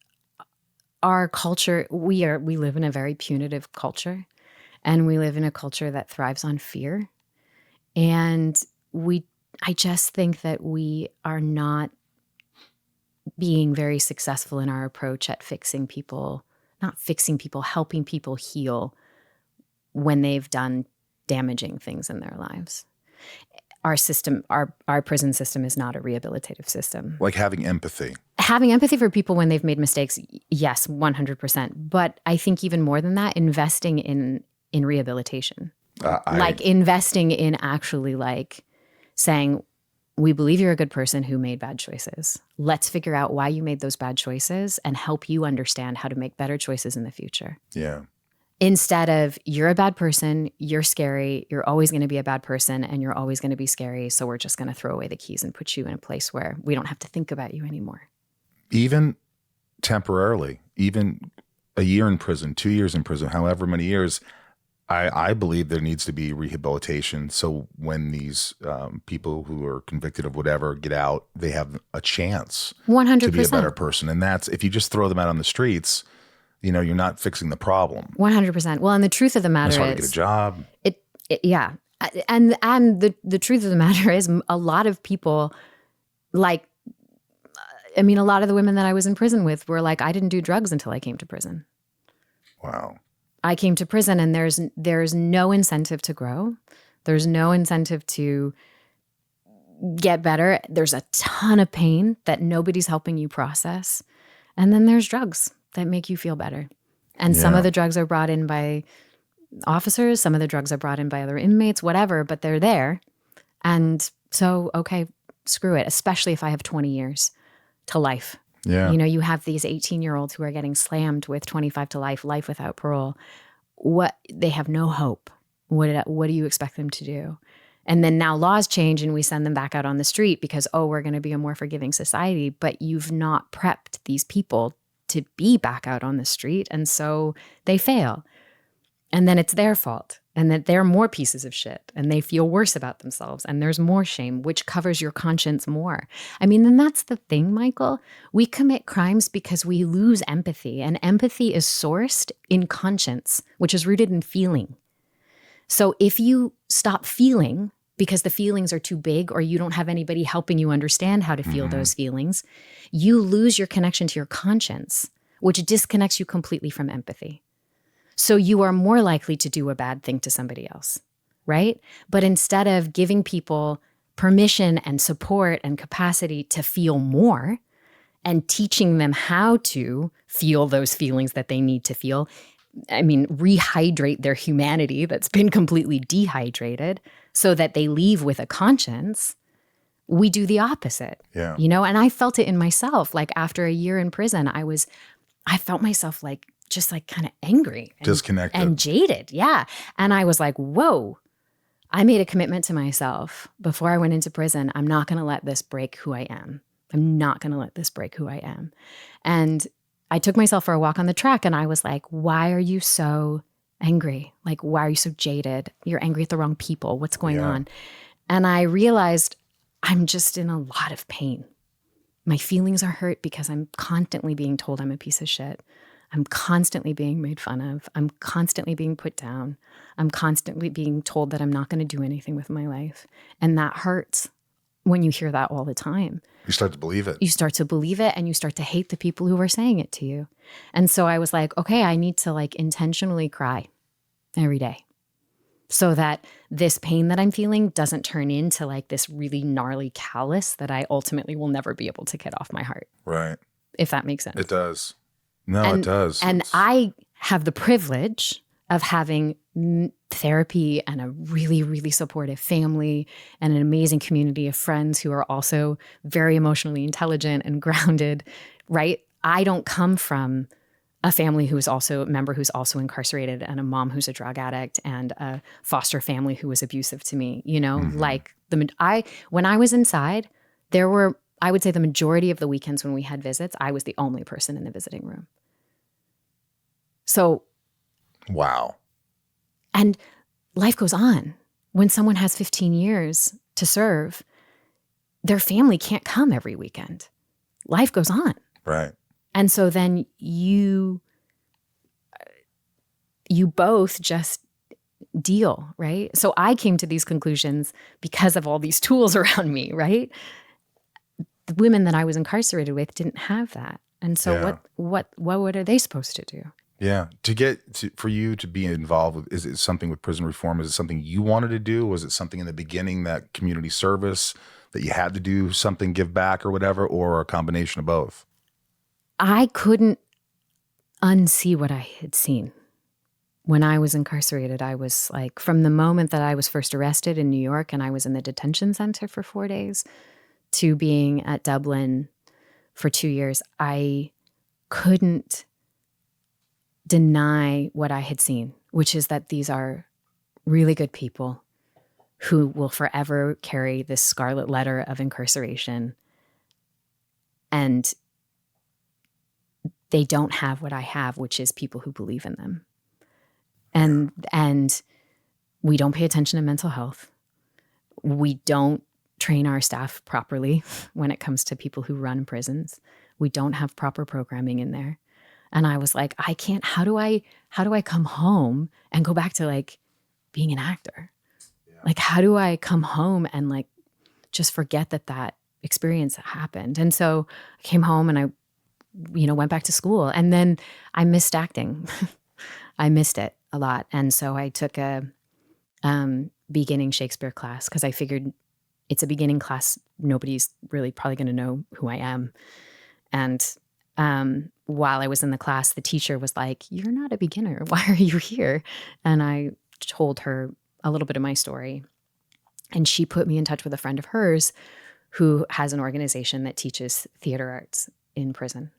our culture, we live in a very punitive culture, and we live in a culture that thrives on fear. And I just think that we are not being very successful in our approach at helping people heal when they've done damaging things in their lives. Our system, our prison system is not a rehabilitative system. Like having empathy. Having empathy for people when they've made mistakes, yes, 100%. But I think even more than that, investing in rehabilitation. Investing in actually saying, we believe you're a good person who made bad choices. Let's figure out why you made those bad choices and help you understand how to make better choices in the future. Yeah. Instead of, you're a bad person, you're scary, you're always going to be a bad person, and you're always going to be scary, so we're just going to throw away the keys and put you in a place where we don't have to think about you anymore. Even temporarily, even a year in prison, 2 years in prison, however many years, I believe there needs to be rehabilitation. So when these people who are convicted of whatever get out, they have a chance 100%. to be a better person. And that's, if you just throw them out on the streets, you're not fixing the problem. 100%. Well, and the truth of the matter it's hard to get a job. Yeah. And the truth of the matter is, a lot of people, a lot of the women that I was in prison with were like, I didn't do drugs until I came to prison. Wow. I came to prison, and there's no incentive to grow. There's no incentive to get better. There's a ton of pain that nobody's helping you process. And then there's drugs that make you feel better. And some Yeah. of the drugs are brought in by officers, some of the drugs are brought in by other inmates, whatever, but they're there. And so, okay, screw it, especially if I have 20 years to life. Yeah. You know, you have these 18-year-olds who are getting slammed with 25 to life, life without parole. They have no hope. What do you expect them to do? And then now laws change and we send them back out on the street because, we're going to be a more forgiving society. But you've not prepped these people to be back out on the street. And so they fail. And then it's their fault. And that they're more pieces of shit and they feel worse about themselves. And there's more shame, which covers your conscience more. I mean, and that's the thing, Michael. We commit crimes because we lose empathy. And empathy is sourced in conscience, which is rooted in feeling. So if you stop feeling because the feelings are too big or you don't have anybody helping you understand how to feel those feelings, you lose your connection to your conscience, which disconnects you completely from empathy. So you are more likely to do a bad thing to somebody else, right? But instead of giving people permission and support and capacity to feel more and teaching them how to feel those feelings that they need to feel, I mean, rehydrate their humanity that's been completely dehydrated so that they leave with a conscience, we do the opposite. Yeah. You know, and I felt it in myself. Like after a year in prison, I felt myself like just like kind of angry and, Disconnected. and jaded. Yeah. And I was like, whoa, I made a commitment to myself before I went into prison. I'm not going to let this break who I am. I'm not going to let this break who I am. And I took myself for a walk on the track and I was like, why are you so angry? Like, why are you so jaded? You're angry at the wrong people. What's going on? And I realized I'm just in a lot of pain. My feelings are hurt because I'm constantly being told I'm a piece of shit. I'm constantly being made fun of. I'm constantly being put down. I'm constantly being told that I'm not going to do anything with my life. And that hurts when you hear that all the time. You start to believe it. You start to believe it and you start to hate the people who are saying it to you. And so I was like, okay, I need to like intentionally cry every day so that this pain that I'm feeling doesn't turn into like this really gnarly callus that I ultimately will never be able to get off my heart. Right. If that makes sense. It does. No, it does. And It's- I have the privilege of having therapy and a really, really supportive family and an amazing community of friends who are also very emotionally intelligent and grounded, right? I don't come from a family who's also a member who's also incarcerated and a mom who's a drug addict and a foster family who was abusive to me, you know, like when I was inside, there were, I would say the majority of the weekends when we had visits, I was the only person in the visiting room. So, wow. and life goes on. When someone has 15 years to serve, their family can't come every weekend. Life goes on. Right. And so then you both just deal, right? So I came to these conclusions because of all these tools around me, right? The women that I was incarcerated with didn't have that. And so Yeah. what are they supposed to do? Yeah. For you to be involved with, is it something with prison reform? Is it something you wanted to do? Was it something in the beginning, that community service that you had to do something, give back or whatever, or a combination of both? I couldn't unsee what I had seen. When I was incarcerated, I was like, from the moment that I was first arrested in New York and I was in the detention center for 4 days to being at Dublin for 2 years, I couldn't deny what I had seen, which is that these are really good people who will forever carry this scarlet letter of incarceration. And they don't have what I have, which is people who believe in them. And we don't pay attention to mental health. We don't train our staff properly when it comes to people who run prisons. We don't have proper programming in there. And I was like, I can't, how do I come home and go back to like being an actor? Yeah. Like, how do I come home and like just forget that experience happened? And so I came home and I, went back to school, and then I missed acting. I missed it a lot. And so I took a beginning Shakespeare class because I figured it's a beginning class. Nobody's really probably going to know who I am. And while I was in the class, the teacher was like, "You're not a beginner. Why are you here?" And I told her a little bit of my story. And she put me in touch with a friend of hers who has an organization that teaches theater arts in prison,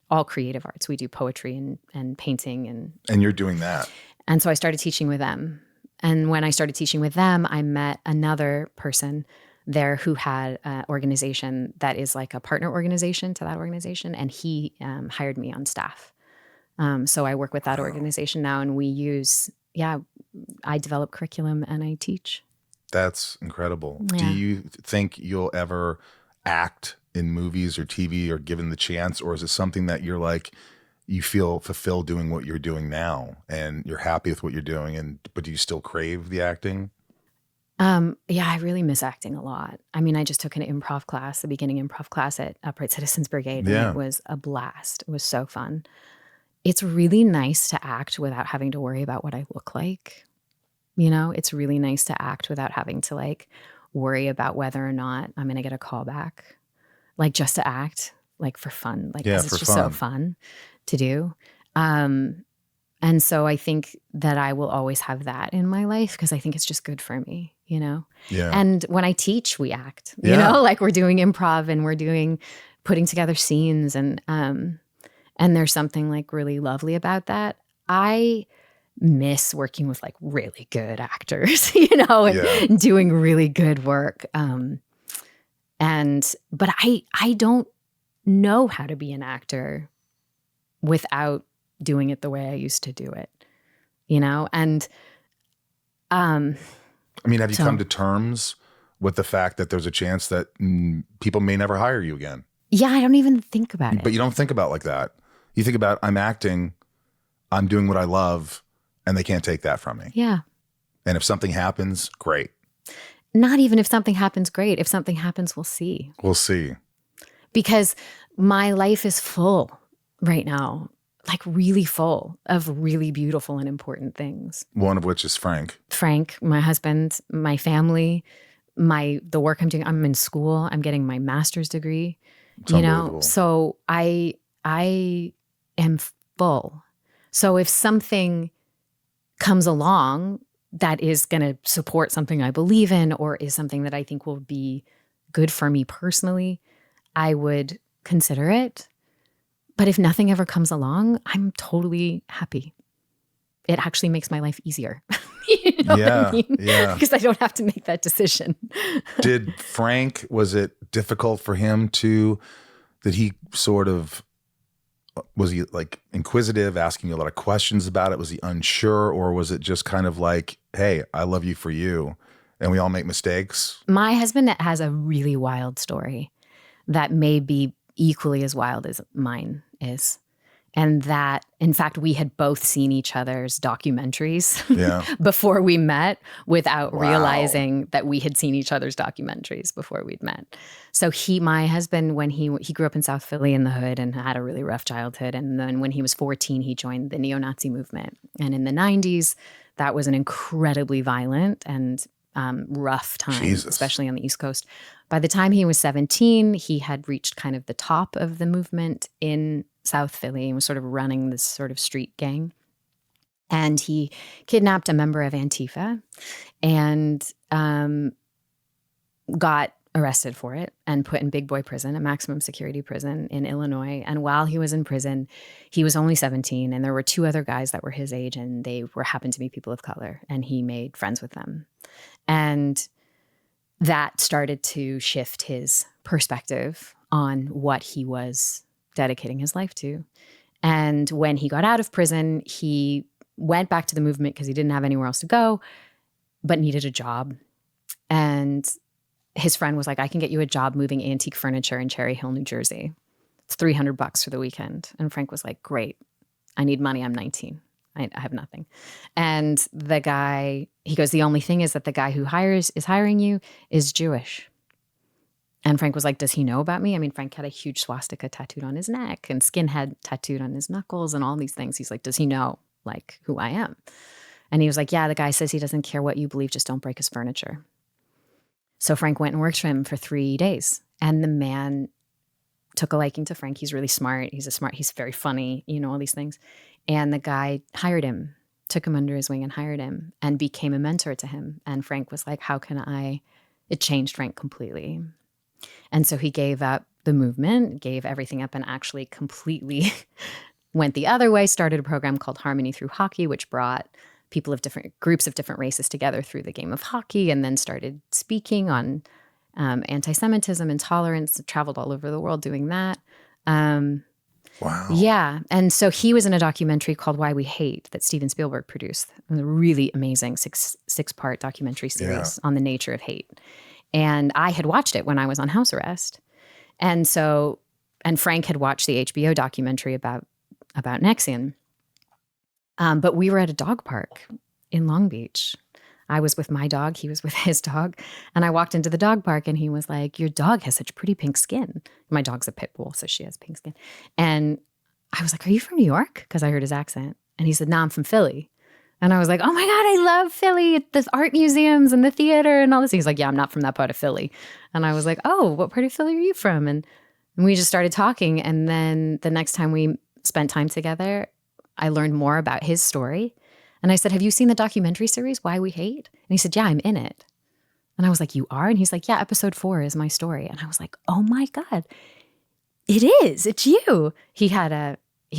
all creative arts. We do poetry and painting. And you're doing that. And so I started teaching with them. And when I started teaching with them, I met another person there who had an organization that is like a partner organization to that organization. And he hired me on staff. So I work with that organization now, and we use, I develop curriculum and I teach. That's incredible. Yeah. Do you think you'll ever act in movies or TV or given the chance, or is it something that you're like, you feel fulfilled doing what you're doing now and you're happy with what you're doing, but do you still crave the acting? Yeah, I really miss acting a lot. I mean, I just took an improv class, the beginning improv class at Upright Citizens Brigade, and it was a blast. It was so fun. It's really nice to act without having to worry about what I look like. You know, it's really nice to act without having to like worry about whether or not I'm going to get a call back. Like just to act, like for fun, like 'cause it's just so fun to do. And so I think that I will always have that in my life because I think it's just good for me, you know? Yeah. And when I teach, we act, you know, like we're doing improv and we're putting together scenes, and there's something like really lovely about that. I miss working with like really good actors, you know, and doing really good work. But I don't know how to be an actor without doing it the way I used to do it, you know? And, I mean, have you come to terms with the fact that there's a chance that people may never hire you again? Yeah, I don't even think about it. But you don't think about it like that. You think about, I'm acting, I'm doing what I love, and they can't take that from me. Yeah. And if something happens, great. Not even if something happens, great. If something happens, we'll see. We'll see. Because my life is full right now, like really full of really beautiful and important things. One of which is Frank. Frank, my husband, my family, the work I'm doing. I'm in school. I'm getting my master's degree. It's you know, so I am full. So if something comes along that is going to support something I believe in, or is something that I think will be good for me personally, I would consider it. But if nothing ever comes along, I'm totally happy. It actually makes my life easier. You know what I mean? Yeah. Because I don't have to make that decision. Did Frank, was it difficult for him was he like inquisitive, asking you a lot of questions about it? Was he unsure, or was it just kind of like, hey, I love you for you and we all make mistakes? My husband has a really wild story that may be equally as wild as mine is. And that, in fact, we had both seen each other's documentaries before we met without realizing that we had seen each other's documentaries before we'd met. So my husband, when he grew up in South Philly in the hood and had a really rough childhood. And then when he was 14, he joined the neo-Nazi movement. And in the 90s, that was an incredibly violent and rough time, especially on the East Coast. By the time he was 17, he had reached kind of the top of the movement in South Philly and was sort of running this sort of street gang. And he kidnapped a member of Antifa and got arrested for it and put in big boy prison, a maximum security prison in Illinois. And while he was in prison, he was only 17, and there were two other guys that were his age, and they happened to be people of color, and he made friends with them. And that started to shift his perspective on what he was dedicating his life to. And when he got out of prison, he went back to the movement because he didn't have anywhere else to go, but needed a job. And his friend was like, I can get you a job moving antique furniture in Cherry Hill, New Jersey. It's $300 for the weekend. And Frank was like, great. I need money. I'm 19. I have nothing. And the guy, he goes, the only thing is that the guy who is hiring you is Jewish. And Frank was like, does he know about me? I mean, Frank had a huge swastika tattooed on his neck and skinhead tattooed on his knuckles and all these things. He's like, does he know like who I am? And he was like, yeah, the guy says he doesn't care what you believe, just don't break his furniture. So Frank went and worked for him for 3 days. And the man took a liking to Frank. He's really smart. He's very funny, all these things. And the guy hired him, took him under his wing and hired him and became a mentor to him. And Frank was like, it changed Frank completely. And so he gave up the movement, gave everything up, and actually completely went the other way, started a program called Harmony Through Hockey, which brought people of different groups of different races together through the game of hockey, and then started speaking on anti-Semitism, intolerance, traveled all over the world doing that. Wow. Yeah. And so he was in a documentary called Why We Hate that Steven Spielberg produced. It was a really amazing six-part documentary series on the nature of hate. And I had watched it when I was on house arrest. And Frank had watched the HBO documentary about NXIVM. But we were at a dog park in Long Beach. I was with my dog. He was with his dog. And I walked into the dog park and he was like, your dog has such pretty pink skin. My dog's a pit bull, so she has pink skin. And I was like, are you from New York? Because I heard his accent. And he said, no, I'm from Philly. And I was like, oh my God, I love Philly. The art museums and the theater and all this. He's like, yeah, I'm not from that part of Philly. And I was like, oh, what part of Philly are you from? And we just started talking. And then the next time we spent time together, I learned more about his story. And I said, have you seen the documentary series, Why We Hate? And he said, yeah, I'm in it. And I was like, you are? And he's like, yeah, episode 4 is my story. And I was like, oh my God, it is. It's you. He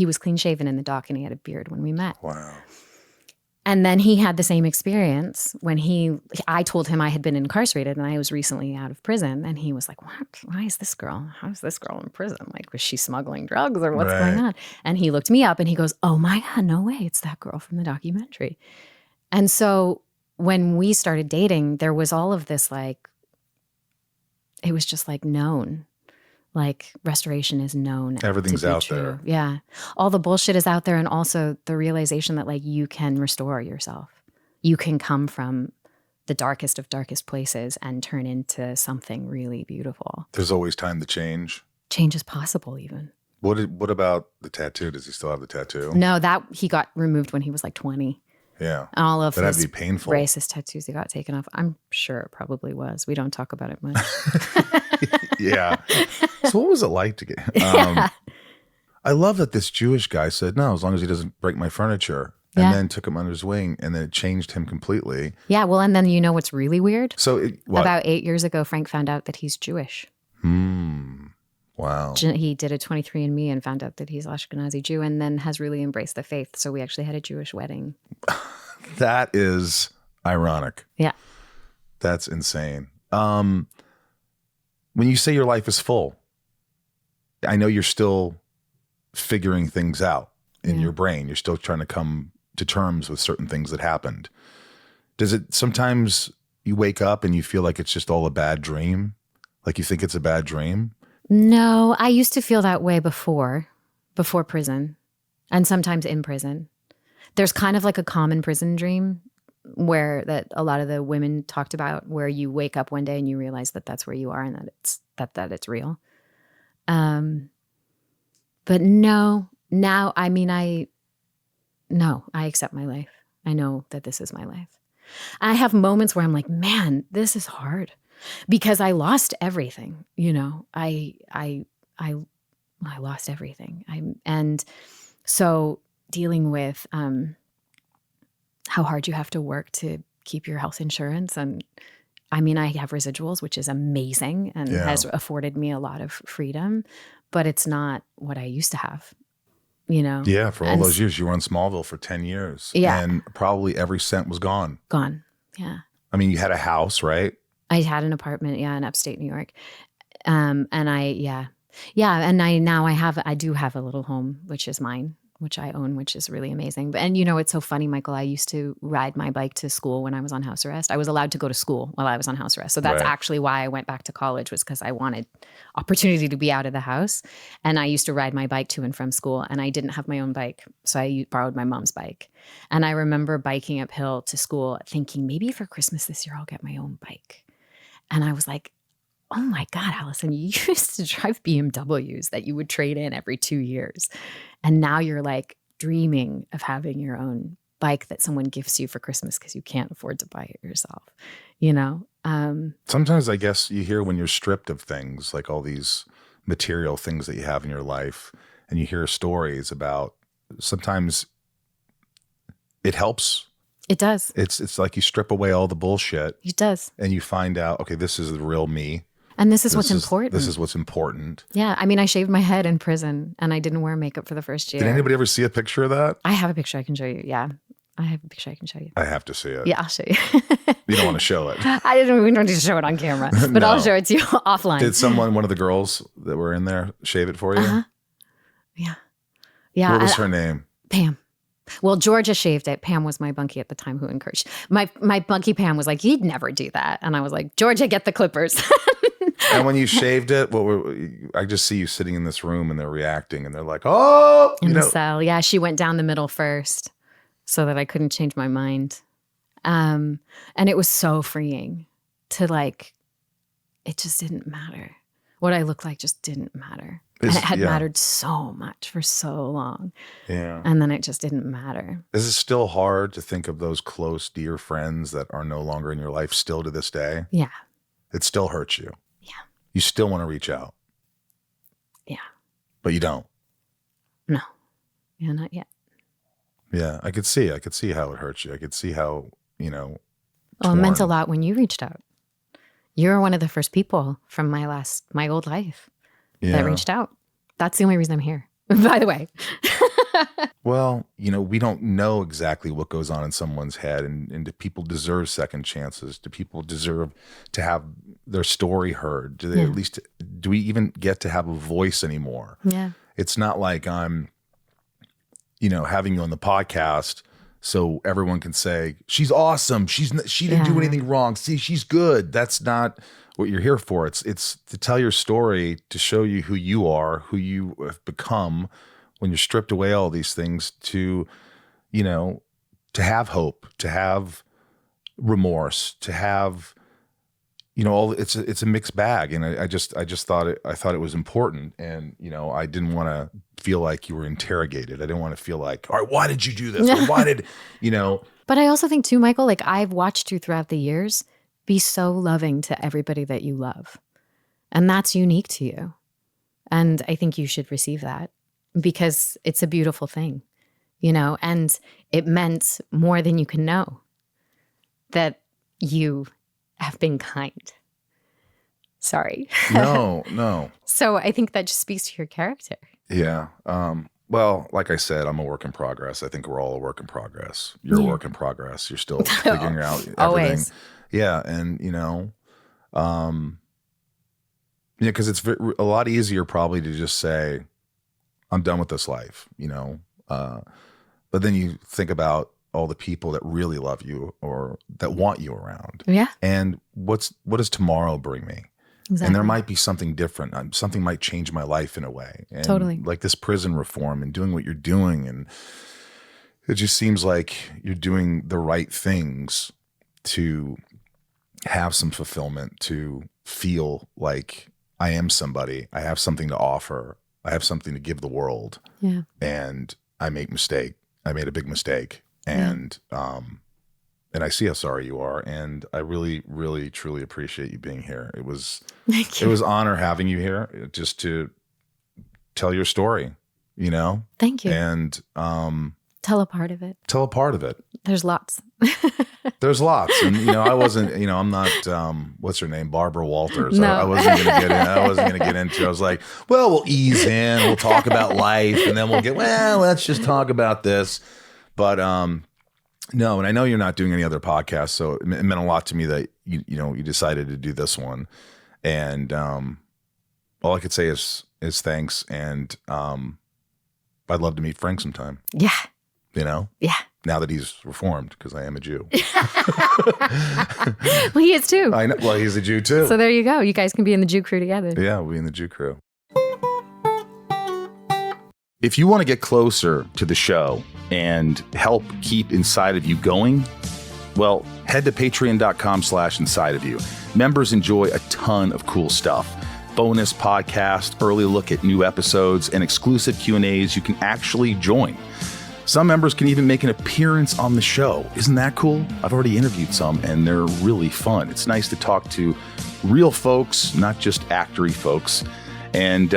was clean shaven in the doc and he had a beard when we met. Wow. And then he had the same experience when I told him I had been incarcerated and I was recently out of prison. And he was like, what? Why is this girl? How is this girl in prison? Like, was she smuggling drugs or what's going on? And he looked me up and he goes, oh my God, no way. It's that girl from the documentary. And so when we started dating, there was all of this, like, it was just like known. Like restoration is known. Everything's out there. Yeah. All the bullshit is out there. And also the realization that like you can restore yourself. You can come from the darkest of darkest places and turn into something really beautiful. There's always time to change. Change is possible even. What about the tattoo? Does he still have the tattoo? No, that he got removed when he was like 20. Yeah. All of that'd his be painful. racist tattoos he got taken off. I'm sure it probably was. We don't talk about it much. Yeah. So what was it like to get I love that this Jewish guy said, no, as long as he doesn't break my furniture. And then took him under his wing and then it changed him completely. Yeah. Well, and then you know what's really weird? So about 8 years ago, Frank found out that he's Jewish. Wow. He did a 23andMe and found out that he's Ashkenazi Jew and then has really embraced the faith. So we actually had a Jewish wedding. That is ironic. Yeah. That's insane. When you say your life is full, I know you're still figuring things out in your brain. You're still trying to come to terms with certain things that happened. Does it sometimes you wake up and you feel like it's just all a bad dream? Like you think it's a bad dream? No, I used to feel that way before prison and sometimes in prison. There's kind of like a common prison dream where that a lot of the women talked about, where you wake up one day and you realize that that's where you are and that it's real. But no, now, I mean, I accept my life. I know that this is my life. I have moments where I'm like, man, this is hard because I lost everything. I lost everything. And so dealing with, how hard you have to work to keep your health insurance. And I mean, I have residuals, which is amazing and has afforded me a lot of freedom, but it's not what I used to have, Yeah, for all those years, you were in Smallville for 10 years. Yeah. And probably every cent was gone. Gone, yeah. I mean, you had a house, right? I had an apartment, in upstate New York. And and I do have a little home, which is mine, which I own, which is really amazing. And it's so funny, Michael, I used to ride my bike to school when I was on house arrest. I was allowed to go to school while I was on house arrest. So that's actually why I went back to college, was because I wanted opportunity to be out of the house. And I used to ride my bike to and from school, and I didn't have my own bike. So I borrowed my mom's bike. And I remember biking uphill to school thinking, maybe for Christmas this year, I'll get my own bike. And I was like, oh my God, Allison, you used to drive BMWs that you would trade in every 2 years. And now you're like dreaming of having your own bike that someone gifts you for Christmas because you can't afford to buy it yourself, Sometimes I guess you hear when you're stripped of things, like all these material things that you have in your life, and you hear stories about, sometimes it helps. It does. It's like you strip away all the bullshit It does. and you find out, okay, this is the real me. And this is what's important. This is what's important. Yeah. I mean, I shaved my head in prison and I didn't wear makeup for the first year. Did anybody ever see a picture of that? I have a picture I can show you. Yeah. I have a picture I can show you. I have to see it. Yeah, I'll show you. You don't want to show it. We don't need to show it on camera, but No. I'll show it to you offline. Did one of the girls that were in there, shave it for you? Uh-huh. Yeah. Yeah. What was her name? Pam. Well, Georgia shaved it. Pam was my bunkie at the time who encouraged. My bunkie Pam was like, "You'd never do that," and I was like, "Georgia, get the clippers." And when you shaved it, I just see you sitting in this room and they're reacting and they're like, "Oh, In the cell. Yeah, she went down the middle first so that I couldn't change my mind. And it was so freeing to it just didn't matter. What I looked like just didn't matter. And it had mattered so much for so long. Yeah. And then it just didn't matter. Is it still hard to think of those close, dear friends that are no longer in your life still to this day? Yeah. It still hurts you. Yeah. You still want to reach out. Yeah. But you don't. No. Yeah, not yet. Yeah, I could see how it hurts you. I could see how, Well, it meant a lot when you reached out. You were one of the first people from my old life that reached out. That's the only reason I'm here, by the way. Well, we don't know exactly what goes on in someone's head, and do people deserve second chances? Do people deserve to have their story heard? Do they at least, do we even get to have a voice anymore? Yeah. It's not like I'm, having you on the podcast so everyone can say, she's awesome. She didn't do anything wrong. See, she's good. That's not what you're here for. It's to tell your story, to show you who you are, who you have become when you're stripped away all these things, to to have hope, to have remorse, to have, it's a mixed bag. And I just thought it was important. And, I didn't want to feel like you were interrogated. I didn't want to feel like, all right, why did you do this? Or why did, But I also think too, Michael, I've watched you throughout the years be so loving to everybody that you love. And that's unique to you. And I think you should receive that because it's a beautiful thing, and it meant more than you can know that you have been kind. Sorry. No. So I think that just speaks to your character. Yeah. Well, like I said, I'm a work in progress. I think we're all a work in progress. You're a work in progress. You're still figuring out everything. Always. Yeah. And, because it's a lot easier probably to just say, I'm done with this life, but then you think about all the people that really love you or that want you around. Yeah. And what does tomorrow bring me? Exactly. And there might be something different. Something might change my life in a way. And totally. Like this prison reform and doing what you're doing. And it just seems like you're doing the right things to have some fulfillment, to feel like I am somebody. I have something to offer. I have something to give the world. Yeah. And I made a big mistake. And, and I see how sorry you are. And I really, really, truly appreciate you being here. It was Thank you. It was honor having you here just to tell your story, Thank you. And Tell a part of it. tell a part of it. There's lots. There's lots. And, I wasn't, I'm not, what's her name? Barbara Walters. No. I wasn't going to get into, I was like, well, we'll ease in, we'll talk about life, and then let's just talk about this. But, no, and I know you're not doing any other podcasts, so it meant a lot to me that you decided to do this one. And all I could say is thanks. And I'd love to meet Frank sometime. Yeah. Yeah. Now that he's reformed, because I am a Jew. Well, he is too. I know. Well, he's a Jew too. So there you go. You guys can be in the Jew crew together. Yeah, we'll be in the Jew crew. If you want to get closer to the show and help keep Inside of You going, well, head to patreon.com/inside of you. Members enjoy a ton of cool stuff. Bonus podcast, early look at new episodes, and exclusive Q&As you can actually join. Some members can even make an appearance on the show. Isn't that cool? I've already interviewed some, and they're really fun. It's nice to talk to real folks, not just actory folks. And,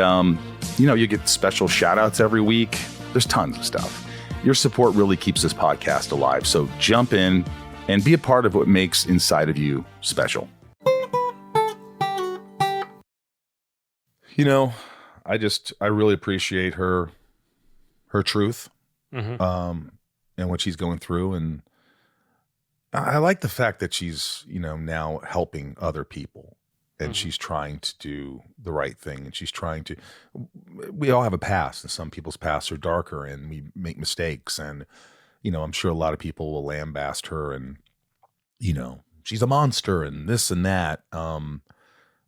you get special shout outs every week. There's tons of stuff. Your support really keeps this podcast alive. So jump in and be a part of what makes Inside of You special. I really appreciate her truth, and what she's going through. And I like the fact that she's, now helping other people, and she's trying to do the right thing. And we all have a past, and some people's pasts are darker, and we make mistakes. And, I'm sure a lot of people will lambaste her and, she's a monster and this and that.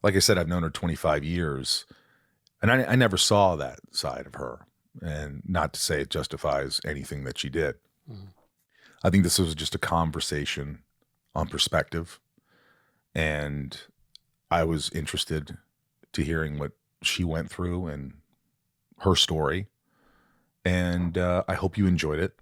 Like I said, I've known her 25 years. And I never saw that side of her, and not to say it justifies anything that she did. I think this was just a conversation on perspective, and I was interested to hearing what she went through and her story, and I hope you enjoyed it.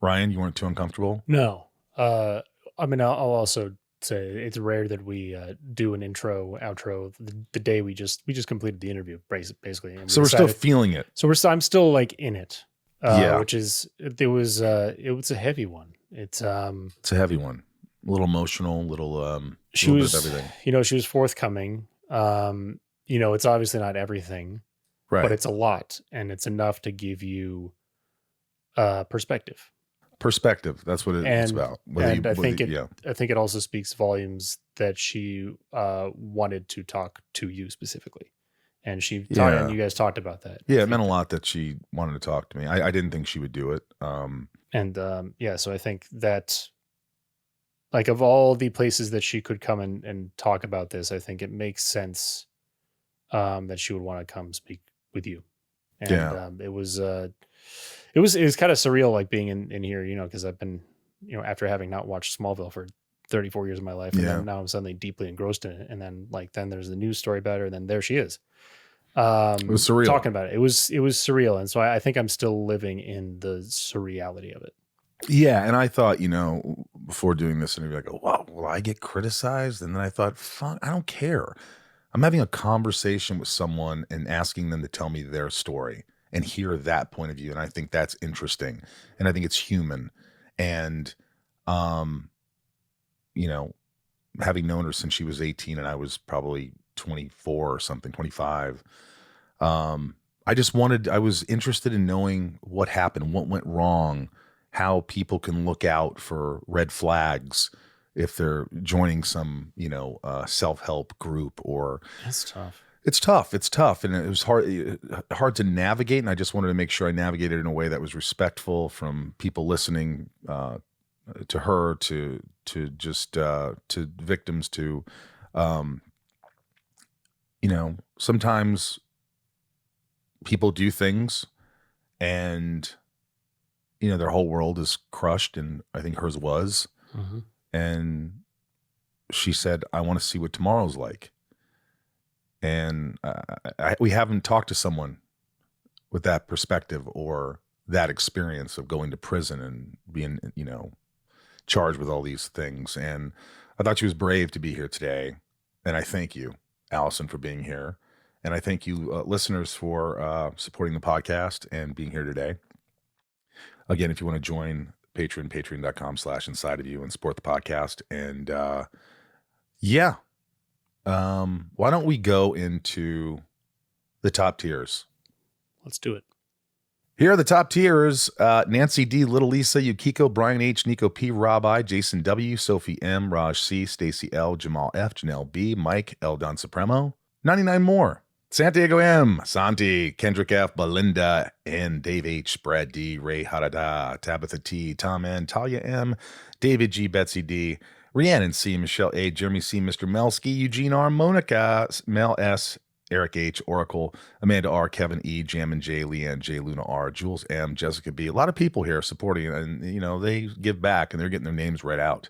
Ryan, you weren't too uncomfortable? No. I'll also say it's rare that we do an intro outro the day we just completed the interview, basically. And so we're still feeling it. So I'm still like in it. Yeah. Which is it was a heavy one. It's a heavy one. A little emotional, a little she little was bit of everything. She was forthcoming. It's obviously not everything, Right. but it's a lot, and it's enough to give you perspective. Perspective. That's what it's about. I think it also speaks volumes that she wanted to talk to you specifically, and and you guys talked about that. Yeah, it meant a lot that she wanted to talk to me. I didn't think she would do it. So I think that, like, of all the places that she could come and talk about this, I think it makes sense that she would want to come speak with you. And it was kind of surreal, like being in here, because I've been, after having not watched Smallville for 34 years of my life, and then now I'm suddenly deeply engrossed in it. And then then there's the news story about her, and then there she is. It was surreal. Talking about it. It was surreal. And so I think I'm still living in the surreality of it. Yeah. And I thought, before doing this interview, I go, wow, will I get criticized? And then I thought, fuck, I don't care. I'm having a conversation with someone and asking them to tell me their story and hear that point of view. And I think that's interesting. And I think it's human. And, having known her since she was 18 and I was probably 24 or something, 25. I was interested in knowing what happened, what went wrong, how people can look out for red flags if they're joining some, self-help group or. That's tough. It's tough. And it was hard to navigate. And I just wanted to make sure I navigated in a way that was respectful from people listening, to her, to victims, to, sometimes people do things and, their whole world is crushed. And I think hers was. Mm-hmm. And she said, I want to see what tomorrow's like. And we haven't talked to someone with that perspective or that experience of going to prison and being, charged with all these things. And I thought she was brave to be here today. And I thank you, Allison, for being here. And I thank you, listeners, for supporting the podcast and being here today. Again, if you want to join patreon.com/inside of you and support the podcast. And why don't we go into the top tiers? Let's do it. Here are the top tiers. Nancy D, Little Lisa, Yukiko, Brian H, Nico P, Rob I, Jason W, Sophie M, Raj C, Stacy L, Jamal F, Janelle B, Mike L, Don Supremo, 99 more. Santiago M, Santi, Kendrick F, Belinda N, Dave H, Brad D, Ray Harada, Tabitha T, Tom N, Talia M, David G, Betsy D, Rhiannon C, Michelle A, Jeremy C, Mr. Melski, Eugene R, Monica, Mel S, Eric H, Oracle, Amanda R, Kevin E, Jam and J, Leanne J, Luna R, Jules M, Jessica B. A lot of people here supporting, and they give back and they're getting their names read out.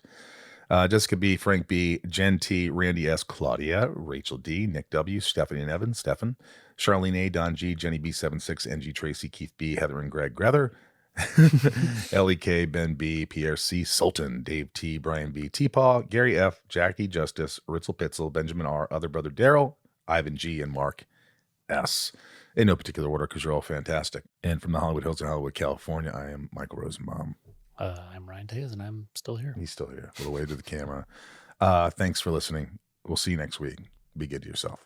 Jessica B, Frank B, Jen T, Randy S, Claudia, Rachel D, Nick W, Stephanie and Evan, Stefan, Charlene A, Don G, Jenny B76, NG Tracy, Keith B, Heather and Greg Grether, LEK, Ben B, Pierre C, Sultan, Dave T, Brian B, T-Paw, Gary F, Jackie Justice, Ritzel Pitzel, Benjamin R, Other Brother Daryl, Ivan G, and Mark S, in no particular order, because you're all fantastic. And from the Hollywood Hills in Hollywood, California, I am Michael Rosenbaum. I'm Ryan Tays, and I'm still here. He's still here. A little wave to the camera. Thanks for listening. We'll see you next week. Be good to yourself.